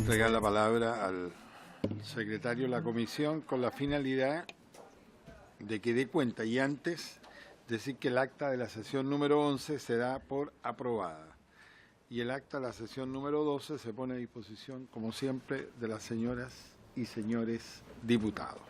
entregar la palabra al secretario de la comisión con la finalidad de que dé cuenta y antes decir que el acta de la sesión número 11 se da por aprobada y el acta de la sesión número 12 se pone a disposición, como siempre, de las señoras y señores diputados.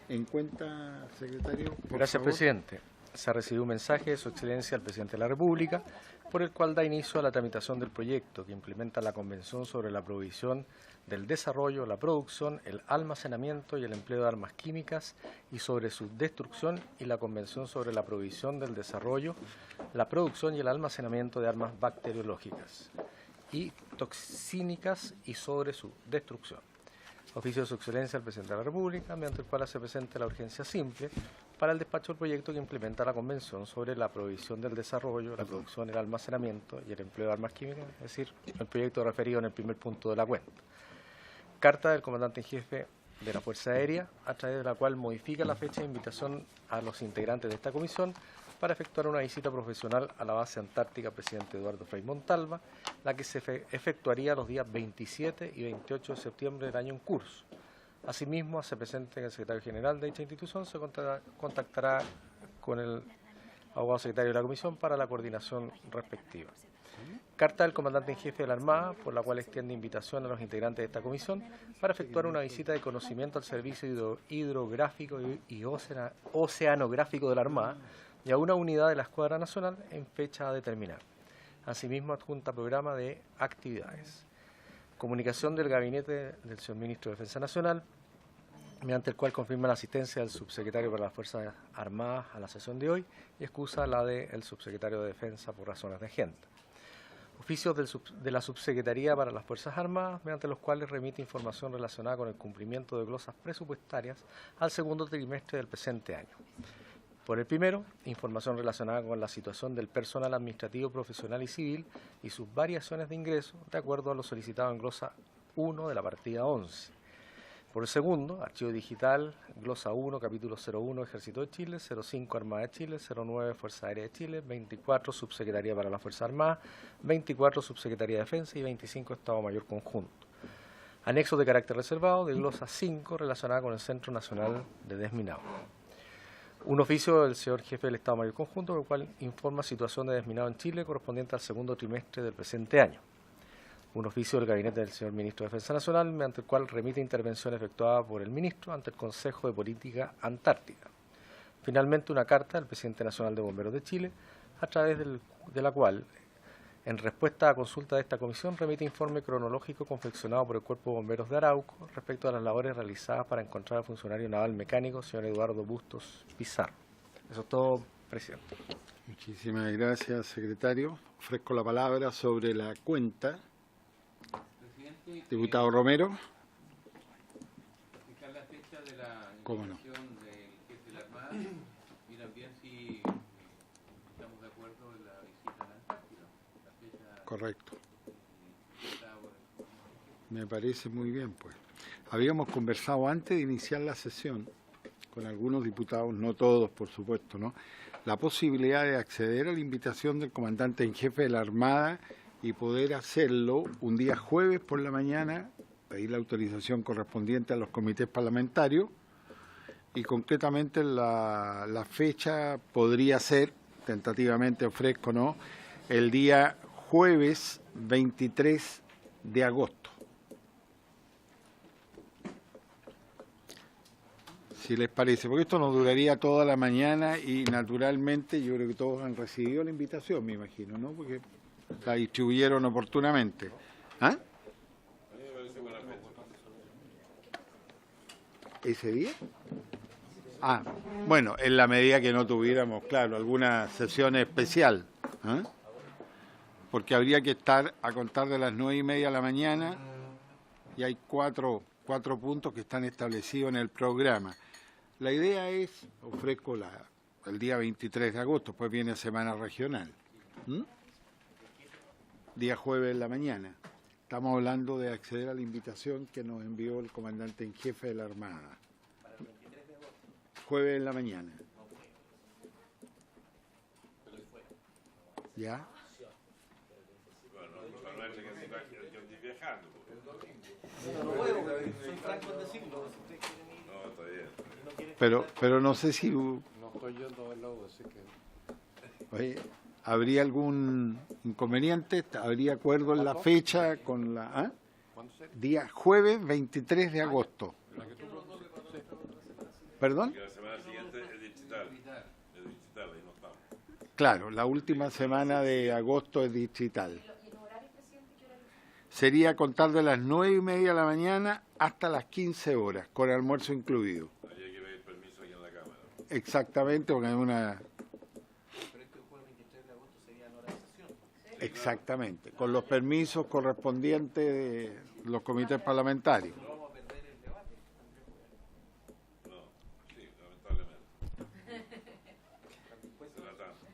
En cuenta, secretario, por Gracias, favor. presidente. Se ha recibido un mensaje de Su Excelencia al Presidente de la República, por el cual da inicio a la tramitación del proyecto que implementa la Convención sobre la provisión del desarrollo, la producción, el almacenamiento y el empleo de armas químicas y sobre su destrucción y la Convención sobre la provisión del desarrollo, la producción y el almacenamiento de armas bacteriológicas y toxínicas y sobre su destrucción. Oficio de Su Excelencia al Presidente de la República, mediante el cual hace presente la urgencia simple para el despacho del proyecto que implementa la Convención sobre la provisión del desarrollo, la producción, el almacenamiento y el empleo de armas químicas, es decir, el proyecto referido en el primer punto de la cuenta. Carta del comandante en jefe de la Fuerza Aérea, a través de la cual modifica la fecha de invitación a los integrantes de esta comisión para efectuar una visita profesional a la base antártica Presidente Eduardo Frei Montalva, la que se efectuaría los días 27 y 28 de septiembre del año en curso. Asimismo, hace presente que el secretario general de dicha institución se contactará con el abogado secretario de la comisión para la coordinación respectiva. Carta del comandante en jefe de la Armada, por la cual extiende invitación a los integrantes de esta comisión para efectuar una visita de conocimiento al servicio hidrográfico y oceanográfico de la Armada y a una unidad de la Escuadra Nacional en fecha a determinar. Asimismo, adjunta programa de actividades. Comunicación del gabinete del señor Ministro de Defensa Nacional, mediante el cual confirma la asistencia del subsecretario para las Fuerzas Armadas a la sesión de hoy y excusa la del subsecretario de Defensa por razones de agenda. Oficios de la Subsecretaría para las Fuerzas Armadas, mediante los cuales remite información relacionada con el cumplimiento de glosas presupuestarias al segundo trimestre del presente año. Por el primero, información relacionada con la situación del personal administrativo, profesional y civil y sus variaciones de ingreso, de acuerdo a lo solicitado en glosa 1 de la partida 11. Por el segundo, archivo digital, glosa 1, capítulo 01, Ejército de Chile, 05, Armada de Chile, 09, Fuerza Aérea de Chile, 24, Subsecretaría para la Fuerza Armada, 24, Subsecretaría de Defensa y 25, Estado Mayor Conjunto. Anexos de carácter reservado, de glosa 5, relacionada con el Centro Nacional de Desminado. Un oficio del señor jefe del Estado Mayor Conjunto, por el cual informa situación de desminado en Chile correspondiente al segundo trimestre del presente año. Un oficio del gabinete del señor Ministro de Defensa Nacional, mediante el cual remite intervención efectuada por el Ministro ante el Consejo de Política Antártica. Finalmente, una carta del Presidente Nacional de Bomberos de Chile, a través de la cual, en respuesta a consulta de esta comisión, remite informe cronológico confeccionado por el Cuerpo de Bomberos de Arauco respecto a las labores realizadas para encontrar al funcionario naval mecánico, señor Eduardo Bustos Pizarro. Eso es todo, presidente. Muchísimas gracias, secretario. Ofrezco la palabra sobre la cuenta. Diputado Romero. Fijar la fecha de la ¿Cómo no? invitación del jefe de la Armada y también si estamos de acuerdo en la visita a la Antártida. La fecha Correcto. está ahora. Me parece muy bien, pues. Habíamos conversado antes de iniciar la sesión con algunos diputados, no todos, por supuesto, ¿no? La posibilidad de acceder a la invitación del comandante en jefe de la Armada y poder hacerlo un día jueves por la mañana, pedir la autorización correspondiente a los comités parlamentarios y concretamente la fecha podría ser, tentativamente ofrezco, ¿no?, el día jueves 23 de agosto. Si les parece, porque esto nos duraría toda la mañana y naturalmente yo creo que todos han recibido la invitación, me imagino, ¿no? Porque la distribuyeron oportunamente. ¿Ah? ¿Ese día? Ah, bueno, en la medida que no tuviéramos, claro, alguna sesión especial. ¿Ah? Porque habría que estar a contar de las 9:30 de la mañana y hay cuatro puntos que están establecidos en el programa. La idea es, ofrezco el día 23 de agosto, pues viene semana regional. Día jueves en la mañana. Estamos hablando de acceder a la invitación que nos envió el comandante en jefe de la Armada. Jueves en la mañana. ¿Ya? Pero no sé si oye, habría algún inconveniente, habría acuerdo en la fecha con la día jueves 23 de agosto. ¿Perdón? La semana siguiente es digital, ahí no estamos. Claro, la última semana de agosto es distrital. Sería contar de las 9:30 de la mañana hasta las 15 horas, con almuerzo incluido. Ahí hay que pedir permiso aquí en la Cámara. Exactamente, porque hay una... Pero este jueves 23 de agosto sería en hora de sesión. Exactamente, con los permisos correspondientes de los comités parlamentarios. No vamos a perder el debate. No, sí, lamentablemente. Será tanto.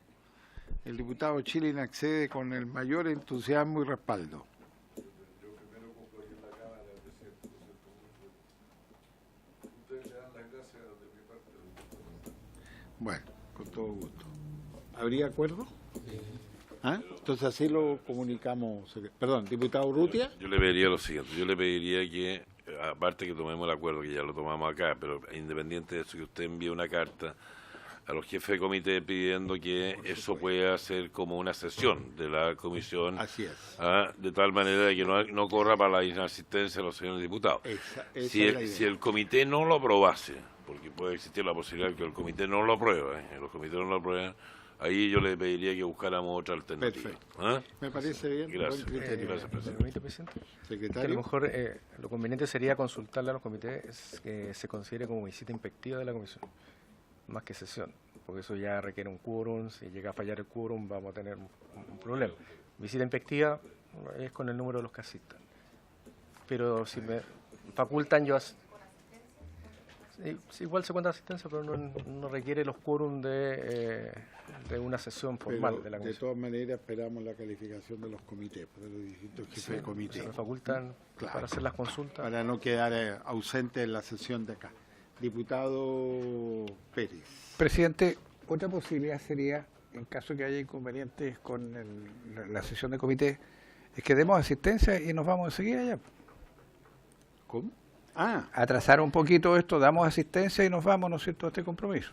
El diputado Chilin accede con el mayor entusiasmo y respaldo. Yo primero compro aquí en la Cámara, presidente, lo siento mucho. Ustedes le dan las gracias de mi parte. Bueno, con todo gusto. ¿Habría acuerdo? ¿Ah? Entonces así lo comunicamos. Perdón, diputado Urrutia. Yo le pediría lo siguiente, yo le pediría que, aparte que tomemos el acuerdo, que ya lo tomamos acá, pero independiente de eso, que usted envíe una carta a los jefes de comité pidiendo que eso pueda ser como una sesión de la comisión, Así es. de tal manera que no corra para la inasistencia de los señores diputados. Esa Si es la idea. si el comité no lo aprobase, porque puede existir la posibilidad de que el comité no lo apruebe, los comités no lo aprueban, ahí yo le pediría que buscáramos otra alternativa. Perfecto. Me parece bien. Gracias. Buen criterio. Gracias, ¿Me permite, presidente? Que a lo Secretario. mejor lo conveniente sería consultarle a los comités que se considere como visita inspectiva de la comisión, más que sesión, porque eso ya requiere un quórum. Si llega a fallar el quórum vamos a tener un problema. Visita inspectiva es con el número de los que asistan, pero si me facultan sí, igual se cuenta asistencia, pero no requiere los quórum de una sesión formal Pero, de la de comisión. todas maneras esperamos la calificación de los comités, de los distintos jefes Sí, de comité, se me facultan Claro. para hacer las consultas. para no quedar ausente en la sesión de acá. Diputado Pérez. Presidente, otra posibilidad sería, en caso que haya inconvenientes con la sesión de comité, es que demos asistencia y nos vamos enseguida ya. ¿Cómo? Atrasar un poquito esto, damos asistencia y nos vamos, ¿no es cierto?, a este compromiso.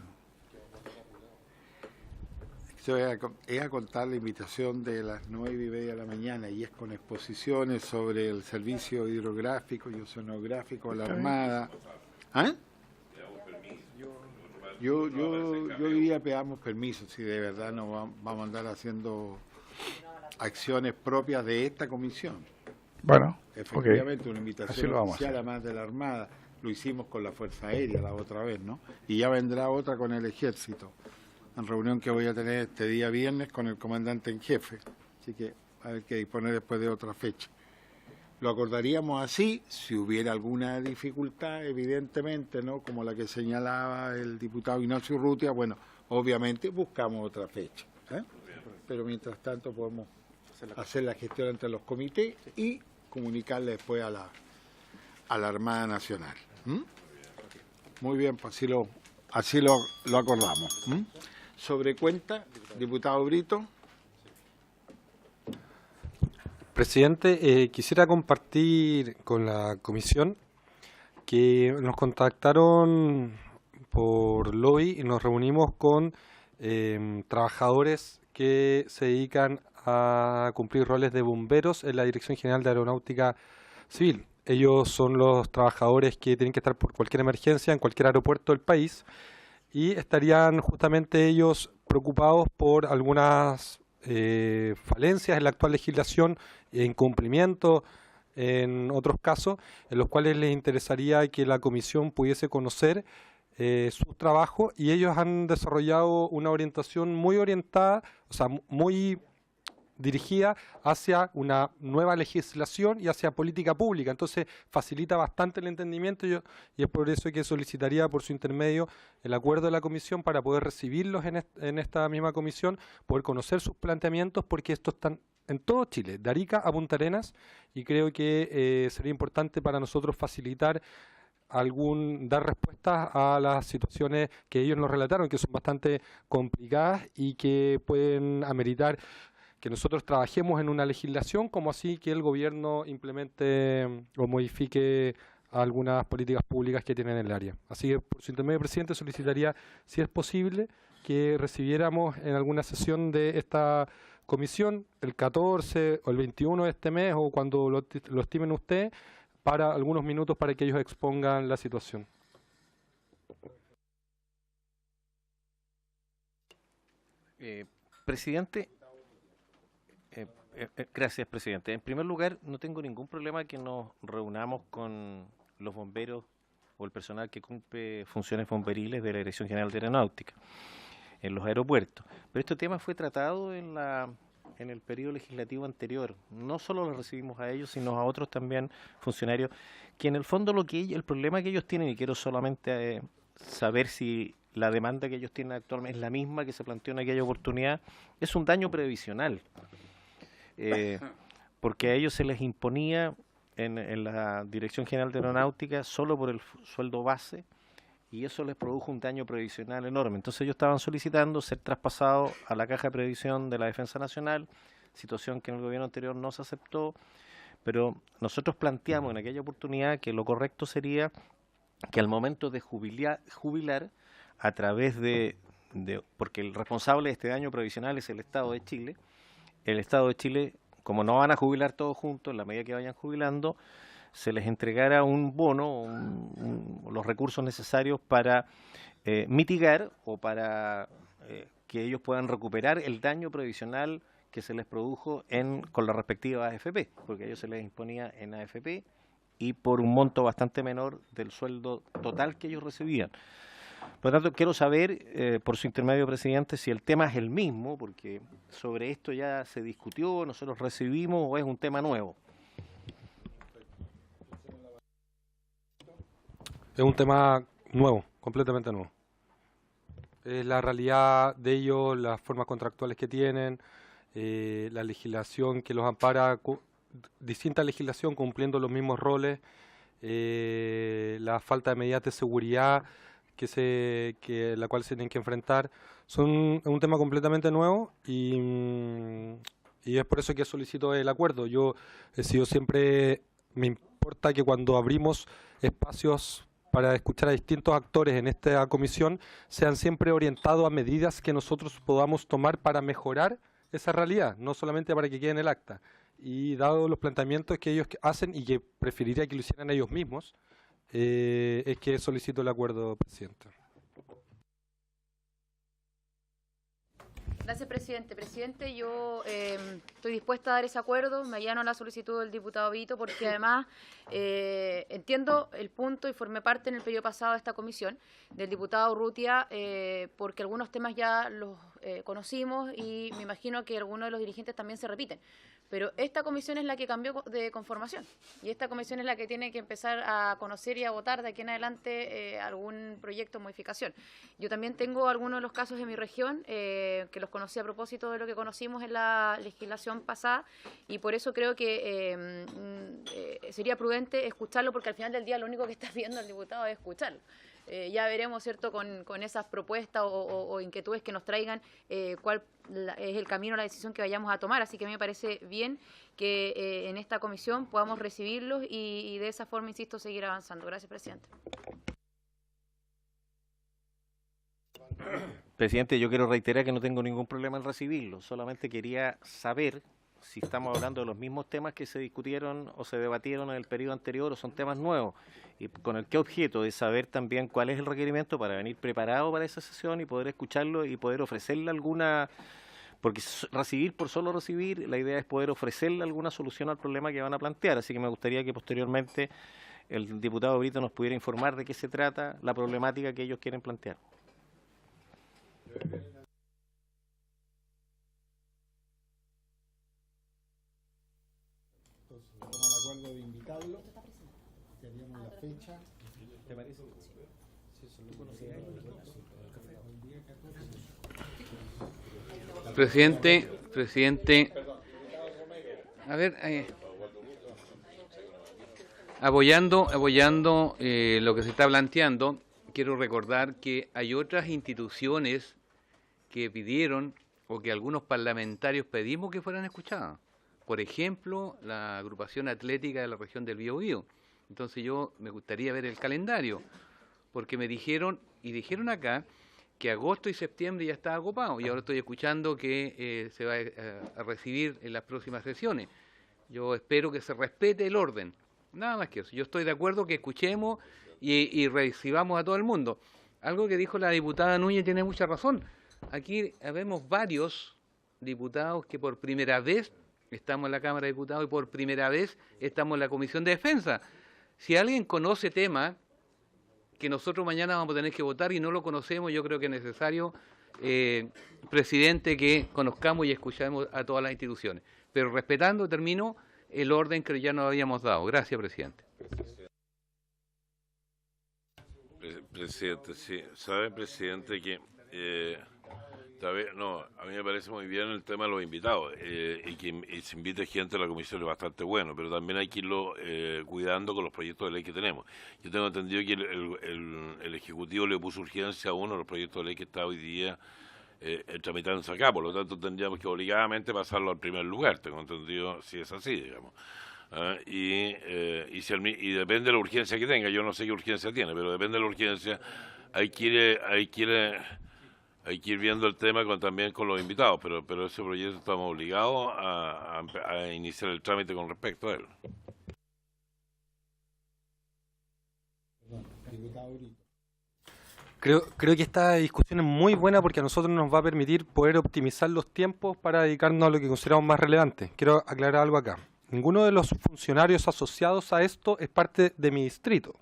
Yo es a contar la invitación de las 9:30 de la mañana y es con exposiciones sobre el servicio hidrográfico y oceanográfico de la Armada. ¿Ah? Yo diría pedamos permiso si de verdad no vamos a andar haciendo acciones propias de esta comisión. Bueno, Efectivamente, una Así invitación lo vamos a oficial hacer. además de la Armada. Lo hicimos con la Fuerza Aérea la otra vez, ¿no? Y ya vendrá otra con el Ejército, en reunión que voy a tener este día viernes con el comandante en jefe. Así que hay que disponer después de otra fecha. Lo acordaríamos así, si hubiera alguna dificultad, evidentemente, ¿no? Como la que señalaba el diputado Ignacio Urrutia, bueno, obviamente buscamos otra fecha, ¿eh? Pero mientras tanto podemos hacer la gestión entre los comités y comunicarle después a la Armada Nacional. ¿Mm? Muy bien, pues así lo acordamos. ¿Mm? Sobre cuenta, diputado Brito. Presidente, quisiera compartir con la comisión que nos contactaron por lobby y nos reunimos con trabajadores que se dedican a cumplir roles de bomberos en la Dirección General de Aeronáutica Civil. Ellos son los trabajadores que tienen que estar por cualquier emergencia en cualquier aeropuerto del país y estarían justamente ellos preocupados por algunas falencias en la actual legislación, incumplimiento en otros casos, en los cuales les interesaría que la comisión pudiese conocer su trabajo, y ellos han desarrollado una orientación muy orientada, o sea, muy dirigida hacia una nueva legislación y hacia política pública. Entonces facilita bastante el entendimiento y es por eso que solicitaría por su intermedio el acuerdo de la comisión para poder recibirlos en esta misma comisión, poder conocer sus planteamientos, porque estos están en todo Chile, de Arica a Punta Arenas, y creo que sería importante para nosotros facilitar dar respuestas a las situaciones que ellos nos relataron, que son bastante complicadas y que pueden ameritar que nosotros trabajemos en una legislación, como así que el gobierno implemente o modifique algunas políticas públicas que tienen en el área. Así que, por su intermedio, presidente, solicitaría, si es posible, que recibiéramos en alguna sesión de esta comisión, el 14 o el 21 de este mes, o cuando lo estimen ustedes, para algunos minutos para que ellos expongan la situación. Presidente, gracias, presidente. En primer lugar, no tengo ningún problema que nos reunamos con los bomberos o el personal que cumple funciones bomberiles de la Dirección General de Aeronáutica en los aeropuertos. Pero este tema fue tratado en el periodo legislativo anterior. No solo los recibimos a ellos, sino a otros también funcionarios, que en el fondo el problema que ellos tienen, y quiero solamente saber si la demanda que ellos tienen actualmente es la misma que se planteó en aquella oportunidad, es un daño previsional. Porque a ellos se les imponía en la Dirección General de Aeronáutica solo por el sueldo base, y eso les produjo un daño previsional enorme. Entonces ellos estaban solicitando ser traspasados a la Caja de Previsión de la Defensa Nacional, situación que en el gobierno anterior no se aceptó, pero nosotros planteamos en aquella oportunidad que lo correcto sería que al momento de jubilar a través porque el responsable de este daño previsional es el Estado de Chile. El Estado de Chile, como no van a jubilar todos juntos, en la medida que vayan jubilando, se les entregara un bono, los recursos necesarios para mitigar o para que ellos puedan recuperar el daño previsional que se les produjo con la respectiva AFP, porque a ellos se les imponía en AFP y por un monto bastante menor del sueldo total que ellos recibían. Por lo tanto, quiero saber, por su intermedio, presidente, si el tema es el mismo, porque sobre esto ya se discutió, nosotros recibimos, o es un tema nuevo. Es un tema nuevo, completamente nuevo. Es la realidad de ellos, las formas contractuales que tienen, la legislación que los ampara, distinta legislación cumpliendo los mismos roles, la falta de medidas de seguridad la cual se tienen que enfrentar. Es un tema completamente nuevo y es por eso que solicito el acuerdo. Yo he sido siempre, me importa que cuando abrimos espacios para escuchar a distintos actores en esta comisión, sean siempre orientados a medidas que nosotros podamos tomar para mejorar esa realidad, no solamente para que quede en el acta. Y dado los planteamientos que ellos hacen y que preferiría que lo hicieran ellos mismos, es que solicito el acuerdo, presidente. Gracias, presidente. Presidente, yo estoy dispuesta a dar ese acuerdo, me allano a la solicitud del diputado Vito, porque además entiendo el punto y formé parte en el periodo pasado de esta comisión del diputado Urrutia, porque algunos temas ya los conocimos y me imagino que algunos de los dirigentes también se repiten. Pero esta comisión es la que cambió de conformación y esta comisión es la que tiene que empezar a conocer y a votar de aquí en adelante algún proyecto de modificación. Yo también tengo algunos de los casos en mi región que los conocí a propósito de lo que conocimos en la legislación pasada y por eso creo que sería prudente escucharlo, porque al final del día lo único que está viendo el diputado es escucharlo. Ya veremos, ¿cierto?, con esas propuestas o inquietudes que nos traigan cuál es el camino, la decisión que vayamos a tomar. Así que a mí me parece bien que en esta comisión podamos recibirlos y de esa forma, insisto, seguir avanzando. Gracias, presidente. Presidente, yo quiero reiterar que no tengo ningún problema en recibirlo, solamente quería saber si estamos hablando de los mismos temas que se discutieron o se debatieron en el periodo anterior o son temas nuevos, y con el qué objeto de saber también cuál es el requerimiento para venir preparado para esa sesión y poder escucharlo y poder ofrecerle alguna, porque recibir por solo recibir, la idea es poder ofrecerle alguna solución al problema que van a plantear, así que me gustaría que posteriormente el diputado Brito nos pudiera informar de qué se trata la problemática que ellos quieren plantear. De invitarlo, queríamos la fecha. ¿Te parece? Presidente, a ver, apoyando lo que se está planteando, quiero recordar que hay otras instituciones que pidieron o que algunos parlamentarios pedimos que fueran escuchadas. Por ejemplo, la agrupación atlética de la región del Biobío. Entonces yo me gustaría ver el calendario, porque me dijeron acá que agosto y septiembre ya estaba ocupado, y ahora estoy escuchando que se va a recibir en las próximas sesiones. Yo espero que se respete el orden, nada más que eso. Yo estoy de acuerdo que escuchemos y recibamos a todo el mundo. Algo que dijo la diputada Núñez tiene mucha razón. Aquí vemos varios diputados que por primera vez estamos en la Cámara de Diputados y por primera vez estamos en la Comisión de Defensa. Si alguien conoce temas que nosotros mañana vamos a tener que votar y no lo conocemos, yo creo que es necesario, presidente, que conozcamos y escuchemos a todas las instituciones. Pero respetando, termino, el orden que ya nos habíamos dado. Gracias, presidente. Presidente, sí. ¿Sabe, presidente, que a mí me parece muy bien el tema de los invitados y que se invite gente a la comisión es bastante bueno, pero también hay que irlo cuidando con los proyectos de ley que tenemos. Yo tengo entendido que el Ejecutivo le puso urgencia a uno de los proyectos de ley que está hoy día tramitándose acá, por lo tanto tendríamos que obligadamente pasarlo al primer lugar, tengo entendido, si es así, digamos. Y depende de la urgencia que tenga, yo no sé qué urgencia tiene, pero depende de la urgencia, hay que ir viendo el tema también con los invitados, pero ese proyecto estamos obligados a iniciar el trámite con respecto a él. Creo que esta discusión es muy buena porque a nosotros nos va a permitir poder optimizar los tiempos para dedicarnos a lo que consideramos más relevante. Quiero aclarar algo acá. Ninguno de los funcionarios asociados a esto es parte de mi distrito.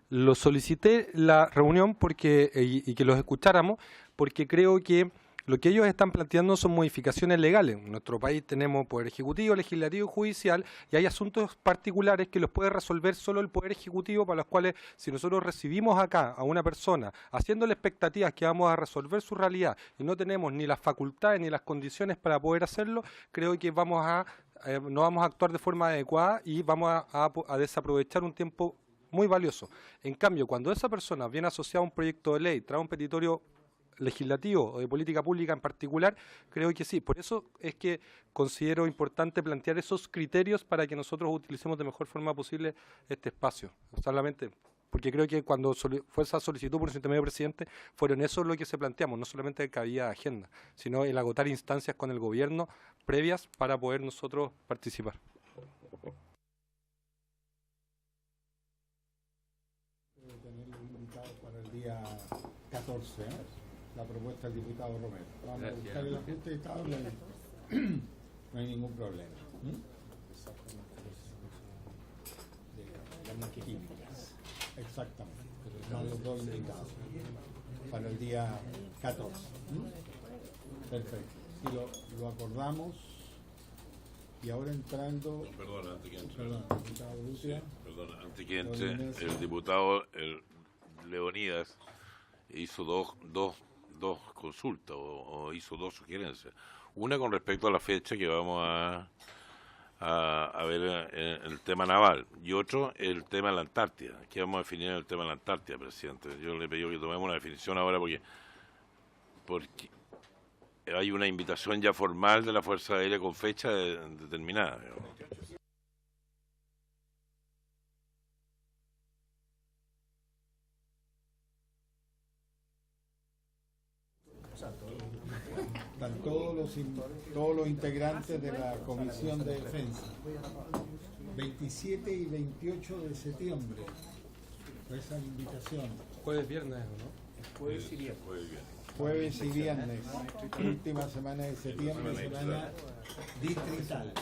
Lo solicité la reunión y que los escucháramos porque creo que lo que ellos están planteando son modificaciones legales. En nuestro país tenemos poder ejecutivo, legislativo y judicial, y hay asuntos particulares que los puede resolver solo el poder ejecutivo, para los cuales si nosotros recibimos acá a una persona haciéndole expectativas que vamos a resolver su realidad y no tenemos ni las facultades ni las condiciones para poder hacerlo, creo que no vamos a actuar de forma adecuada y vamos a desaprovechar un tiempo muy valioso. En cambio, cuando esa persona viene asociada a un proyecto de ley, trae un petitorio legislativo o de política pública en particular, creo que sí. Por eso es que considero importante plantear esos criterios para que nosotros utilicemos de mejor forma posible este espacio. Solamente porque creo que cuando fue esa solicitud por el intermedio presidente, fueron eso lo que se planteamos, no solamente que había agenda, sino el agotar instancias con el gobierno previas para poder nosotros participar. Para el día 14, la propuesta del diputado Romero. Vamos a buscar el ajuste de Estado, no hay ningún problema. De las químicas, exactamente. Son los dos invitados para el día 14. Perfecto. Si lo acordamos, y ahora entrando... Perdón, antes que entre. Perdón, diputado Lucia. Sí, perdón, antes que entre, el diputado Leonidas hizo dos consultas o hizo dos sugerencias. Una con respecto a la fecha que vamos a ver en el tema naval, y otro el tema de la Antártida. ¿Qué vamos a definir en el tema de la Antártida, presidente? Yo le pido que tomemos una definición ahora porque hay una invitación ya formal de la Fuerza Aérea con fecha determinada. Digamos. Están todos los integrantes de la Comisión de Defensa. 27 y 28 de septiembre. Esa invitación. Jueves, viernes, ¿no? Jueves y viernes. Jueves y viernes. Última semana de septiembre, semana distrital.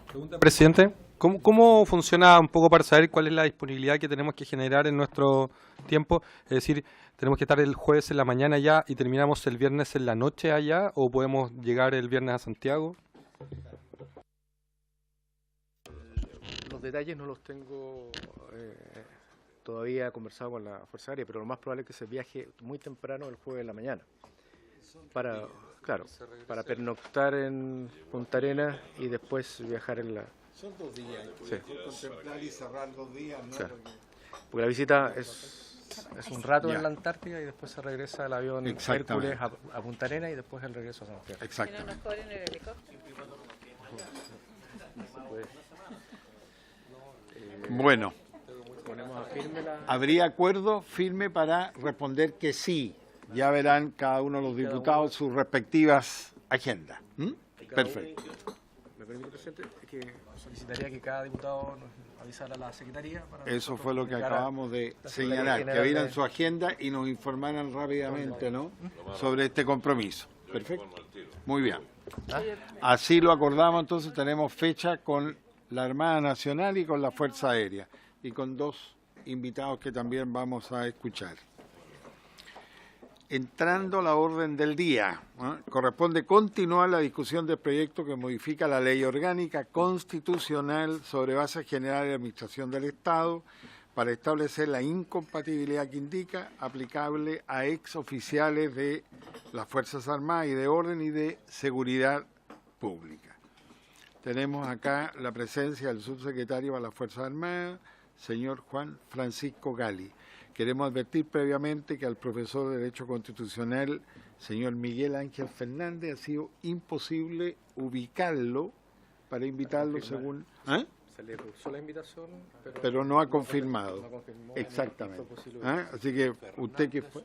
Pregunta, presidente. ¿Cómo funciona un poco para saber cuál es la disponibilidad que tenemos que generar en nuestro tiempo? Es decir, ¿tenemos que estar el jueves en la mañana allá y terminamos el viernes en la noche allá o podemos llegar el viernes a Santiago? Los detalles no los tengo todavía conversado con la Fuerza Aérea, pero lo más probable es que se viaje muy temprano el jueves en la mañana para pernoctar en Punta Arenas y después viajar en la... Son 2 días, sí. Contemplar y cerrar 2 días, ¿no? Claro. Porque la visita Es un rato Ya. en la Antártica y después se regresa el avión Exactamente. Hércules a Punta Arenas y después el regreso a Santiago. Exactamente. Bueno, habría acuerdo firme para responder que sí. Ya verán cada uno de los diputados sus respectivas agendas. ¿Mm? Perfecto. ¿Me permite, presidente? Que solicitaría que cada diputado nos avisara a la secretaría. Para Eso nosotros fue lo que comunicar a acabamos de la Secretaría señalar, que General vieran de- su agenda y nos informaran rápidamente, ¿no?, sobre este compromiso. Perfecto. Muy bien. Así lo acordamos, entonces tenemos fecha con la Armada Nacional y con la Fuerza Aérea y con dos invitados que también vamos a escuchar. Entrando a la orden del día, corresponde continuar la discusión del proyecto que modifica la Ley Orgánica Constitucional sobre bases generales de administración del Estado para establecer la incompatibilidad que indica aplicable a exoficiales de las Fuerzas Armadas y de Orden y de Seguridad Pública. Tenemos acá la presencia del subsecretario de las Fuerzas Armadas, señor Juan Francisco Gali. Queremos advertir previamente que al profesor de Derecho Constitucional, señor Miguel Ángel Fernández, ha sido imposible ubicarlo para invitarlo según... ¿Ah? Se le cursó la invitación, Pero no ha confirmado. no confirmó. Exactamente. Fue posible. ¿Ah? Así que usted que fue...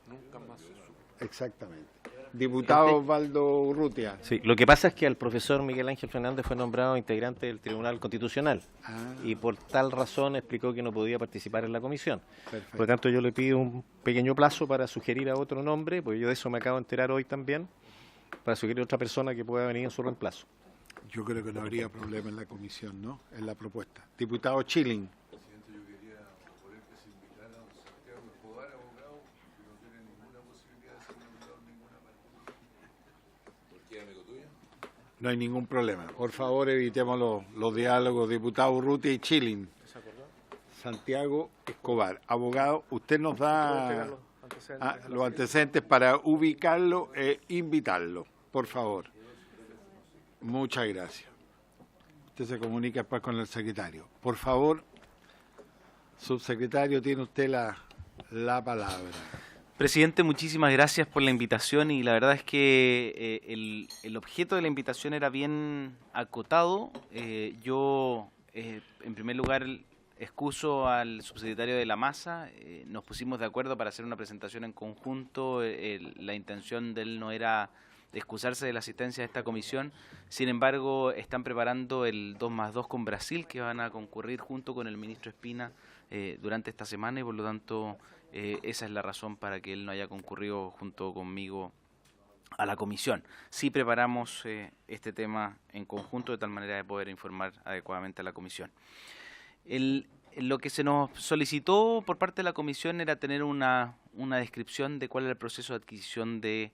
Exactamente. Diputado Osvaldo Urrutia. Sí, lo que pasa es que el profesor Miguel Ángel Fernández fue nombrado integrante del Tribunal Constitucional y por tal razón explicó que no podía participar en la comisión. Perfecto. Por lo tanto, yo le pido un pequeño plazo para sugerir a otro nombre, porque yo de eso me acabo de enterar hoy también, para sugerir a otra persona que pueda venir en su reemplazo. Yo creo que no habría problema en la comisión, ¿no?, en la propuesta. Diputado Chilling. No hay ningún problema. Por favor, evitemos los diálogos. Diputado Urrutia y Chilling. Santiago Escobar. Abogado, usted nos da los antecedentes para ubicarlo e invitarlo. Por favor. Muchas gracias. Usted se comunica después con el secretario. Por favor, subsecretario, tiene usted la palabra. Presidente, muchísimas gracias por la invitación y la verdad es que el objeto de la invitación era bien acotado. En primer lugar, excuso al subsecretario de la Masa. Nos pusimos de acuerdo para hacer una presentación en conjunto. La intención de él no era excusarse de la asistencia a esta comisión. Sin embargo, están preparando el 2+2 con Brasil, que van a concurrir junto con el ministro Espina durante esta semana y por lo tanto esa es la razón para que él no haya concurrido junto conmigo a la comisión. Sí preparamos este tema en conjunto de tal manera de poder informar adecuadamente a la comisión. Lo que se nos solicitó por parte de la comisión era tener una descripción de cuál era el proceso de adquisición de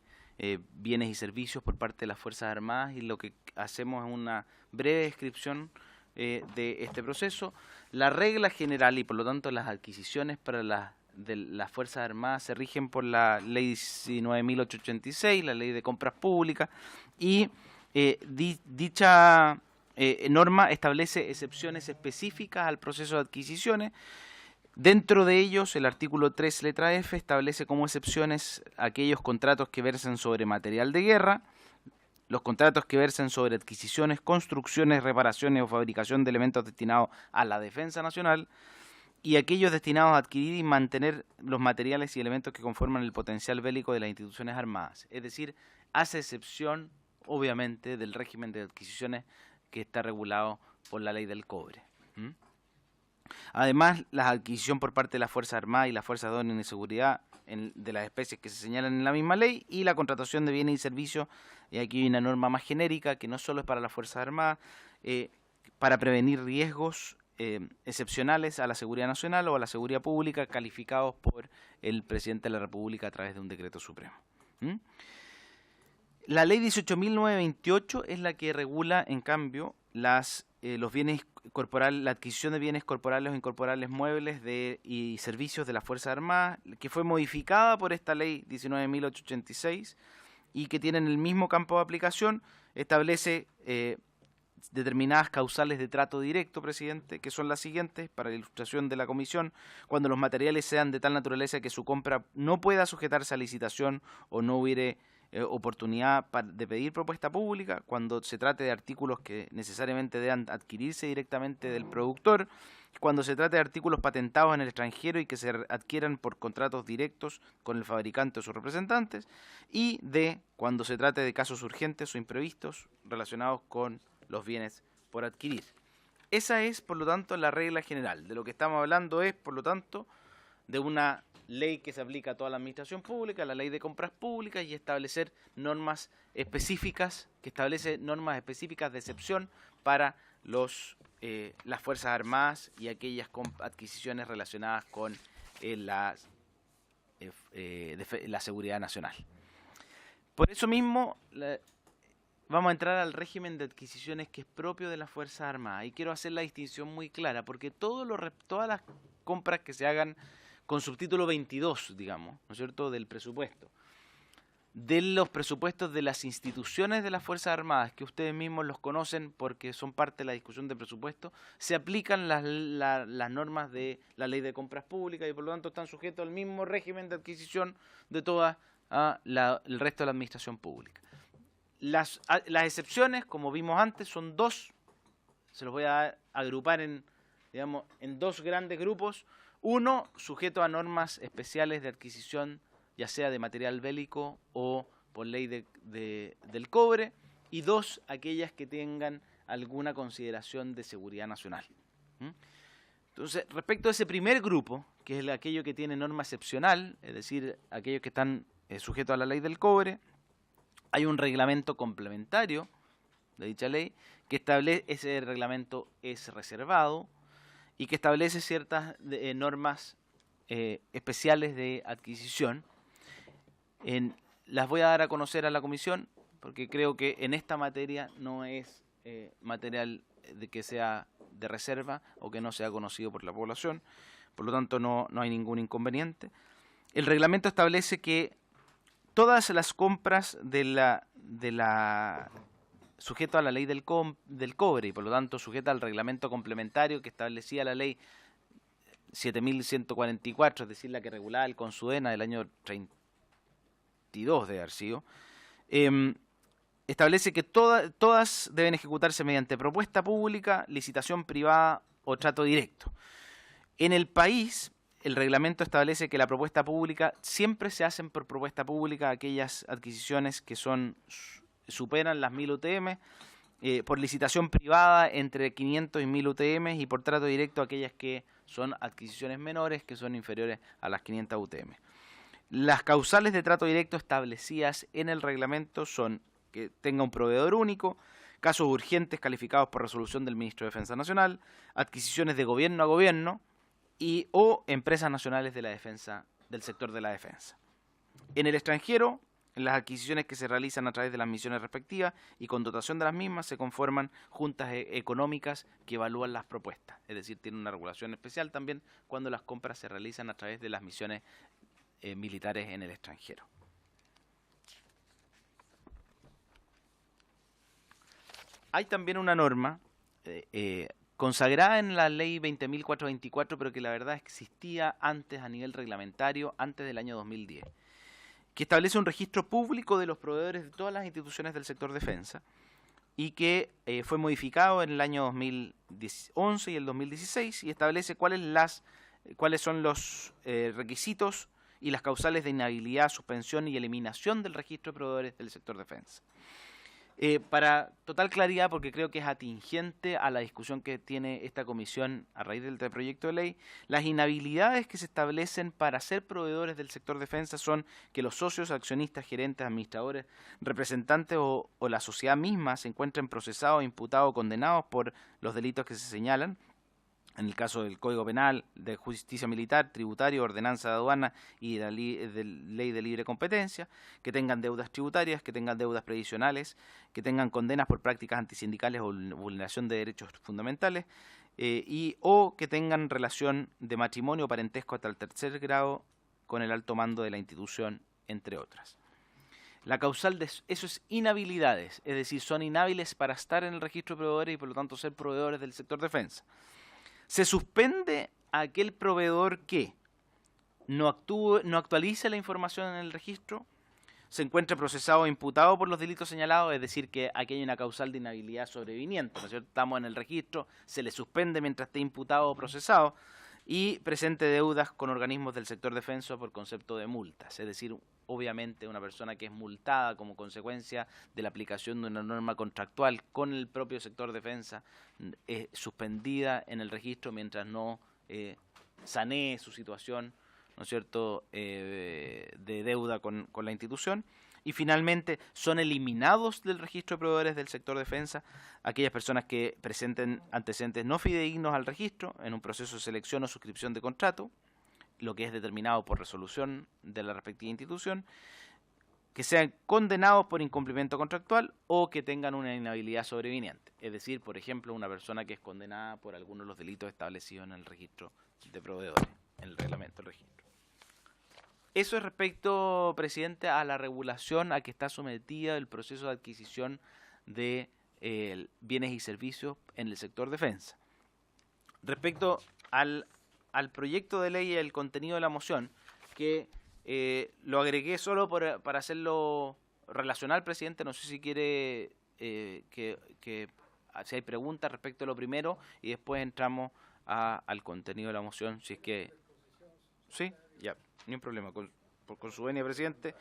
bienes y servicios por parte de las Fuerzas Armadas y lo que hacemos es una breve descripción de este proceso. La regla general y por lo tanto las adquisiciones para de las Fuerzas Armadas se rigen por la Ley 19.886, la Ley de Compras Públicas, y dicha norma establece excepciones específicas al proceso de adquisiciones. Dentro de ellos, el artículo 3, letra F, establece como excepciones aquellos contratos que versen sobre material de guerra, los contratos que versen sobre adquisiciones, construcciones, reparaciones o fabricación de elementos destinados a la defensa nacional, y aquellos destinados a adquirir y mantener los materiales y elementos que conforman el potencial bélico de las instituciones armadas. Es decir, hace excepción, obviamente, del régimen de adquisiciones que está regulado por la ley del cobre. Además, la adquisición por parte de las Fuerzas Armadas y las Fuerzas de Orden y Seguridad de las especies que se señalan en la misma ley y la contratación de bienes y servicios, y aquí hay una norma más genérica que no solo es para las Fuerzas Armadas, para prevenir riesgos excepcionales a la seguridad nacional o a la seguridad pública calificados por el presidente de la República a través de un decreto supremo. La ley 18.928 es la que regula, en cambio, los bienes corporales, la adquisición de bienes corporales o incorporales muebles y servicios de las Fuerzas Armadas, que fue modificada por esta ley 19.886 y que tienen el mismo campo de aplicación. Establece determinadas causales de trato directo, presidente, que son las siguientes, para la ilustración de la comisión: cuando los materiales sean de tal naturaleza que su compra no pueda sujetarse a licitación o no hubiere oportunidad de pedir propuesta pública, cuando se trate de artículos que necesariamente deban adquirirse directamente del productor, cuando se trate de artículos patentados en el extranjero y que se adquieran por contratos directos con el fabricante o sus representantes, y cuando se trate de casos urgentes o imprevistos relacionados con los bienes por adquirir. Esa es, por lo tanto, la regla general. De lo que estamos hablando es, por lo tanto, de una ley que se aplica a toda la administración pública, la ley de compras públicas, y establecer normas específicas, que establece normas específicas de excepción para las Fuerzas Armadas y aquellas adquisiciones relacionadas con la seguridad nacional. Por eso mismo, vamos a entrar al régimen de adquisiciones que es propio de las Fuerzas Armadas. Y quiero hacer la distinción muy clara, porque todas las compras que se hagan con subtítulo 22, digamos, ¿no es cierto?, del presupuesto, de los presupuestos de las instituciones de las Fuerzas Armadas, que ustedes mismos los conocen porque son parte de la discusión de presupuesto, se aplican las normas de la Ley de Compras Públicas y por lo tanto están sujetos al mismo régimen de adquisición de toda el resto de la administración pública. Las excepciones, como vimos antes, son dos. Se los voy a agrupar en dos grandes grupos. Uno, sujeto a normas especiales de adquisición, ya sea de material bélico o por ley del cobre. Y dos, aquellas que tengan alguna consideración de seguridad nacional. Entonces, respecto a ese primer grupo, que es aquello que tiene norma excepcional, es decir, aquellos que están sujetos a la ley del cobre, hay un reglamento complementario de dicha ley que establece, ese reglamento es reservado y que establece ciertas normas especiales de adquisición. Las voy a dar a conocer a la comisión porque creo que en esta materia no es material de que sea de reserva o que no sea conocido por la población, por lo tanto no hay ningún inconveniente. El reglamento establece que todas las compras sujeto a la ley del cobre y por lo tanto sujeta al reglamento complementario que establecía la ley 7.144, es decir, la que regulaba el Consudena del año 32 de haber sido, establece que todas deben ejecutarse mediante propuesta pública, licitación privada o trato directo. En el país, el reglamento establece que la propuesta pública siempre se hacen por propuesta pública aquellas adquisiciones que superan las 1000 UTM, por licitación privada entre 500 y 1000 UTM y por trato directo aquellas que son adquisiciones menores que son inferiores a las 500 UTM. Las causales de trato directo establecidas en el reglamento son que tenga un proveedor único, casos urgentes calificados por resolución del Ministro de Defensa Nacional, adquisiciones de gobierno a gobierno o empresas nacionales de la defensa, del sector de la defensa. En el extranjero, en las adquisiciones que se realizan a través de las misiones respectivas y con dotación de las mismas se conforman juntas económicas que evalúan las propuestas. Es decir, tiene una regulación especial también cuando las compras se realizan a través de las misiones militares en el extranjero. Hay también una norma consagrada en la ley 20.424, pero que la verdad existía antes a nivel reglamentario, antes del año 2010, que establece un registro público de los proveedores de todas las instituciones del sector defensa y que fue modificado en el año 2011 y el 2016 y establece cuáles son los requisitos y las causales de inhabilidad, suspensión y eliminación del registro de proveedores del sector defensa. Para total claridad, porque creo que es atingente a la discusión que tiene esta comisión a raíz del proyecto de ley, las inhabilidades que se establecen para ser proveedores del sector defensa son que los socios, accionistas, gerentes, administradores, representantes o la sociedad misma se encuentren procesados, imputados o condenados por los delitos que se señalan, en el caso del Código Penal, de Justicia Militar, Tributario, Ordenanza de Aduana y de la Ley de Libre Competencia, que tengan deudas tributarias, que tengan deudas previsionales, que tengan condenas por prácticas antisindicales o vulneración de derechos fundamentales, o que tengan relación de matrimonio o parentesco hasta el tercer grado con el alto mando de la institución, entre otras. La causal de eso es inhabilidades, es decir, son inhábiles para estar en el registro de proveedores y por lo tanto ser proveedores del sector defensa. Se suspende a aquel proveedor que no actualice la información en el registro, se encuentre procesado o imputado por los delitos señalados, es decir, que aquí hay una causal de inhabilidad sobreviniente, ¿no es cierto? Estamos en el registro, se le suspende mientras esté imputado o procesado, y presente deudas con organismos del sector defensa por concepto de multas, es decir, obviamente una persona que es multada como consecuencia de la aplicación de una norma contractual con el propio sector defensa es suspendida en el registro mientras no sanee su situación, ¿no es cierto?, de deuda con la institución. Y finalmente son eliminados del registro de proveedores del sector defensa aquellas personas que presenten antecedentes no fidedignos al registro en un proceso de selección o suscripción de contrato, lo que es determinado por resolución de la respectiva institución, que sean condenados por incumplimiento contractual o que tengan una inhabilidad sobreviniente. Es decir, por ejemplo, una persona que es condenada por alguno de los delitos establecidos en el registro de proveedores, en el reglamento del registro. Eso es respecto, presidente, a la regulación a que está sometida el proceso de adquisición de bienes y servicios en el sector defensa. Respecto al proyecto de ley y el contenido de la moción, que lo agregué solo para hacerlo relacional, presidente, no sé si quiere si hay preguntas respecto a lo primero y después entramos al contenido de la moción, si es que... ¿Sí? Ya, ni un problema, con su venia, presidente.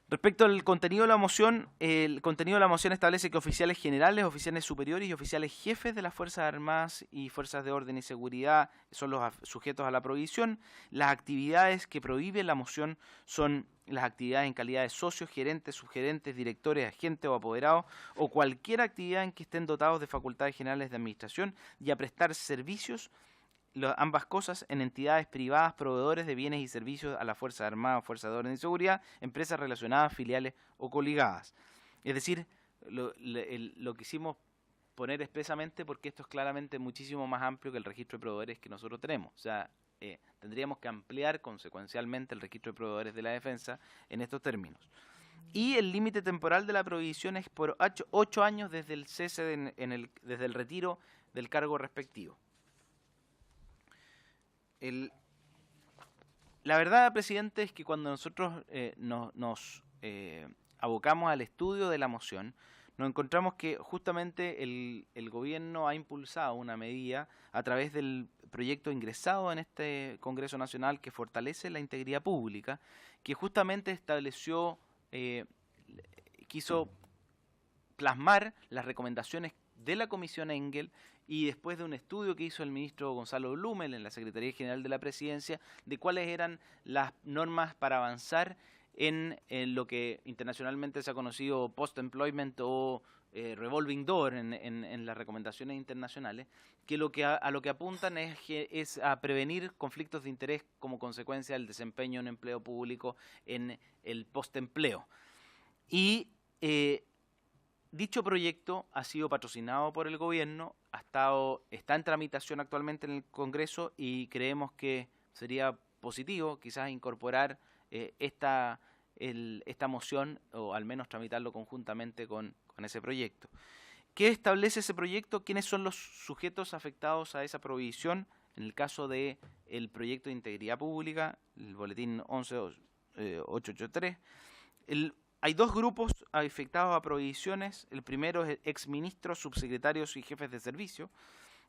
Respecto al contenido de la moción, el contenido de la moción establece que oficiales generales, oficiales superiores y oficiales jefes de las Fuerzas Armadas y Fuerzas de Orden y Seguridad son los sujetos a la prohibición. Las actividades que prohíbe la moción son las actividades en calidad de socios, gerentes, subgerentes, directores, agentes o apoderados, o cualquier actividad en que estén dotados de facultades generales de administración y a prestar servicios, ambas cosas, en entidades privadas, proveedores de bienes y servicios a las Fuerzas Armadas, Fuerzas de Orden y Seguridad, empresas relacionadas, filiales o coligadas. Es decir, lo quisimos poner expresamente porque esto es claramente muchísimo más amplio que el registro de proveedores que nosotros tenemos. O sea, tendríamos que ampliar consecuencialmente el registro de proveedores de la defensa en estos términos. Y el límite temporal de la prohibición es por 8 años desde el cese, desde el retiro del cargo respectivo. La verdad, presidente, es que cuando nosotros nos abocamos al estudio de la moción, nos encontramos que justamente el gobierno ha impulsado una medida a través del proyecto ingresado en este Congreso Nacional que fortalece la integridad pública, que justamente estableció, quiso plasmar las recomendaciones de la Comisión Engel y después de un estudio que hizo el ministro Gonzalo Blumel en la Secretaría General de la Presidencia de cuáles eran las normas para avanzar en lo que internacionalmente se ha conocido post-employment o revolving door en las recomendaciones internacionales, que a lo que apuntan es a prevenir conflictos de interés como consecuencia del desempeño en empleo público en el post-empleo. Y dicho proyecto ha sido patrocinado por el gobierno, está en tramitación actualmente en el Congreso y creemos que sería positivo quizás incorporar esta moción o al menos tramitarlo conjuntamente con ese proyecto. ¿Qué establece ese proyecto? ¿Quiénes son los sujetos afectados a esa prohibición? En el caso del proyecto de integridad pública, el boletín 11883, hay dos grupos afectados a prohibiciones. El primero es exministros, subsecretarios y jefes de servicio.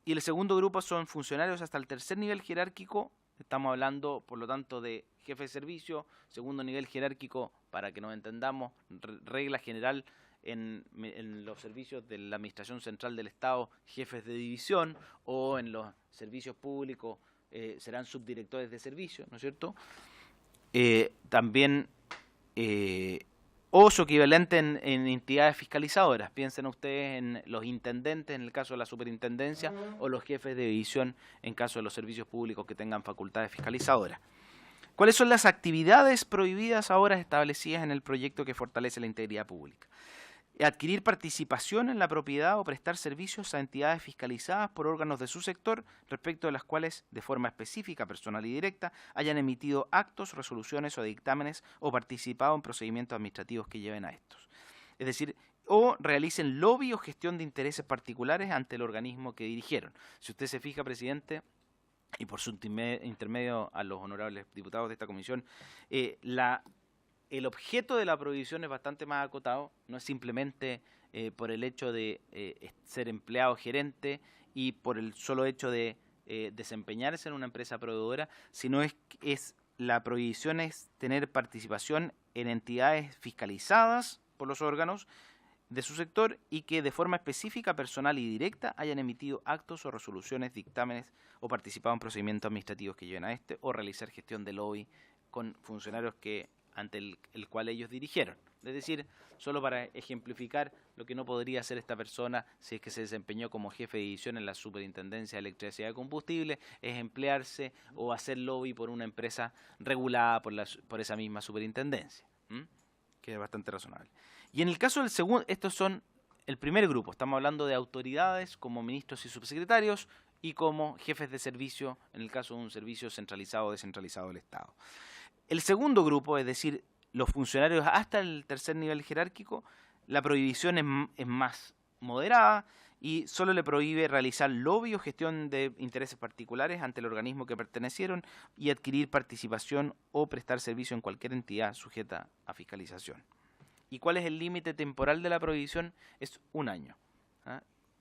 Y el segundo grupo son funcionarios hasta el tercer nivel jerárquico. Estamos hablando, por lo tanto, de jefe de servicio, segundo nivel jerárquico, para que nos entendamos, regla general en los servicios de la Administración Central del Estado, jefes de división, o en los servicios públicos serán subdirectores de servicio, ¿no es cierto? También... o su equivalente en entidades fiscalizadoras. Piensen ustedes en los intendentes en el caso de la superintendencia o los jefes de división en caso de los servicios públicos que tengan facultades fiscalizadoras. ¿Cuáles son las actividades prohibidas ahora establecidas en el proyecto que fortalece la integridad pública? adquirir participación en la propiedad o prestar servicios a entidades fiscalizadas por órganos de su sector respecto de las cuales, de forma específica, personal y directa, hayan emitido actos, resoluciones o dictámenes o participado en procedimientos administrativos que lleven a estos. Es decir, o realicen lobby o gestión de intereses particulares ante el organismo que dirigieron. Si usted se fija, presidente, y por su intermedio a los honorables diputados de esta comisión, el objeto de la prohibición es bastante más acotado, no es simplemente por el hecho de ser empleado gerente y por el solo hecho de desempeñarse en una empresa proveedora, sino la prohibición es tener participación en entidades fiscalizadas por los órganos de su sector y que de forma específica, personal y directa hayan emitido actos o resoluciones, dictámenes o participado en procedimientos administrativos que lleven a este o realizar gestión de lobby con funcionarios ante el cual ellos dirigieron. Es decir, solo para ejemplificar lo que no podría hacer esta persona si es que se desempeñó como jefe de división en la Superintendencia de Electricidad y Combustible, es emplearse o hacer lobby por una empresa regulada por esa misma superintendencia, que es bastante razonable. Y en el caso del segundo, estos son el primer grupo, estamos hablando de autoridades como ministros y subsecretarios y como jefes de servicio, en el caso de un servicio centralizado o descentralizado del Estado. El segundo grupo, es decir, los funcionarios hasta el tercer nivel jerárquico, la prohibición es más moderada y solo le prohíbe realizar lobby o gestión de intereses particulares ante el organismo que pertenecieron y adquirir participación o prestar servicio en cualquier entidad sujeta a fiscalización. ¿Y cuál es el límite temporal de la prohibición? Es 1 año.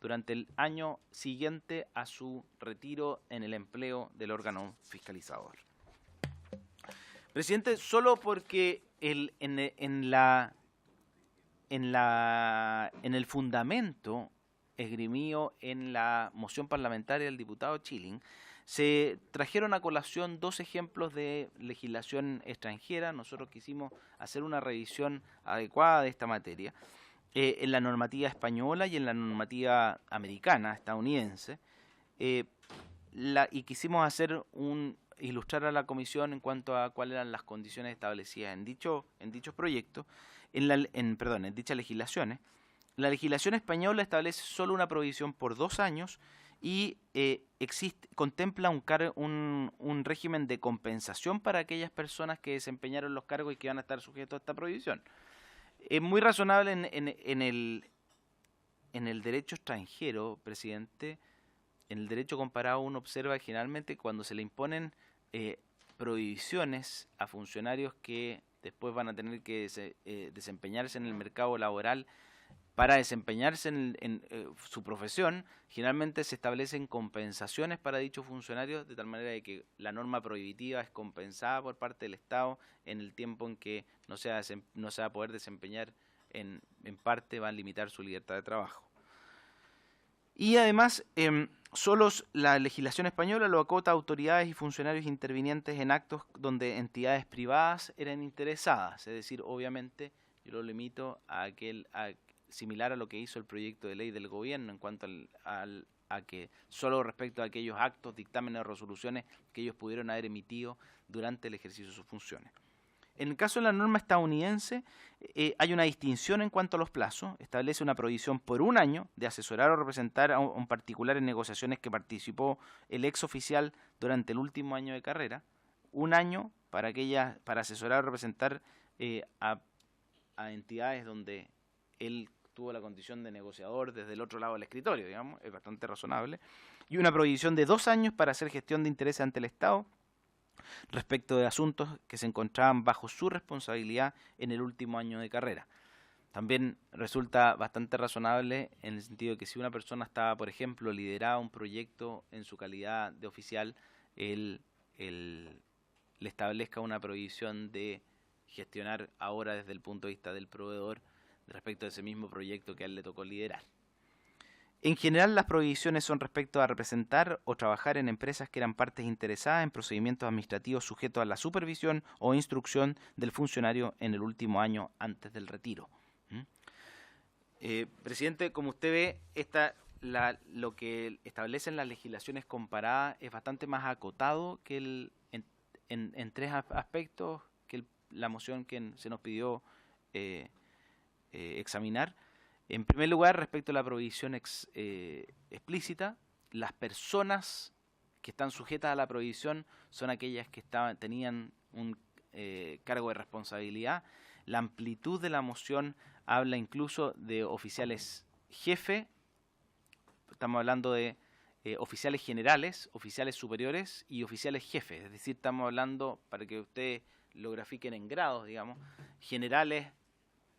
Durante el año siguiente a su retiro en el empleo del órgano fiscalizador. Presidente, solo porque en el fundamento esgrimido en la moción parlamentaria del diputado Chilling, se trajeron a colación 2 ejemplos de legislación extranjera. Nosotros quisimos hacer una revisión adecuada de esta materia en la normativa española y en la normativa americana, estadounidense, y quisimos ilustrar a la comisión en cuanto a cuáles eran las condiciones establecidas en dichos proyectos, en dichas legislaciones. La legislación española establece solo una prohibición por 2 años y contempla un régimen de compensación para aquellas personas que desempeñaron los cargos y que van a estar sujetos a esta prohibición. Es muy razonable en el derecho extranjero, presidente. En el derecho comparado uno observa que generalmente cuando se le imponen prohibiciones a funcionarios que después van a tener que desempeñarse en el mercado laboral para desempeñarse en su profesión, generalmente se establecen compensaciones para dichos funcionarios de tal manera de que la norma prohibitiva es compensada por parte del Estado en el tiempo en que no se va a poder desempeñar en parte, va a limitar su libertad de trabajo. Y además, solo la legislación española lo acota a autoridades y funcionarios intervinientes en actos donde entidades privadas eran interesadas. Es decir, obviamente, yo lo limito similar a lo que hizo el proyecto de ley del gobierno en cuanto a que solo respecto a aquellos actos, dictámenes o resoluciones que ellos pudieron haber emitido durante el ejercicio de sus funciones. En el caso de la norma estadounidense, hay una distinción en cuanto a los plazos. Establece una prohibición por 1 año de asesorar o representar a un particular en negociaciones que participó el ex oficial durante el último año de carrera. 1 año para asesorar o representar a entidades donde él tuvo la condición de negociador desde el otro lado del escritorio, digamos, es bastante razonable. Y una prohibición de 2 años para hacer gestión de intereses ante el Estado respecto de asuntos que se encontraban bajo su responsabilidad en el último año de carrera. También resulta bastante razonable en el sentido de que si una persona estaba, por ejemplo, lideraba un proyecto en su calidad de oficial, él le establezca una prohibición de gestionar ahora desde el punto de vista del proveedor respecto a ese mismo proyecto que a él le tocó liderar. En general, las prohibiciones son respecto a representar o trabajar en empresas que eran partes interesadas en procedimientos administrativos sujetos a la supervisión o instrucción del funcionario en el último año antes del retiro. Presidente, como usted ve, lo que establecen las legislaciones comparadas es bastante más acotado que en 3 aspectos que la moción que se nos pidió examinar. En primer lugar, respecto a la prohibición explícita, las personas que están sujetas a la prohibición son aquellas que tenían un cargo de responsabilidad. La amplitud de la moción habla incluso de oficiales jefe, estamos hablando de oficiales generales, oficiales superiores y oficiales jefes. Es decir, estamos hablando, para que ustedes lo grafiquen en grados, digamos, generales,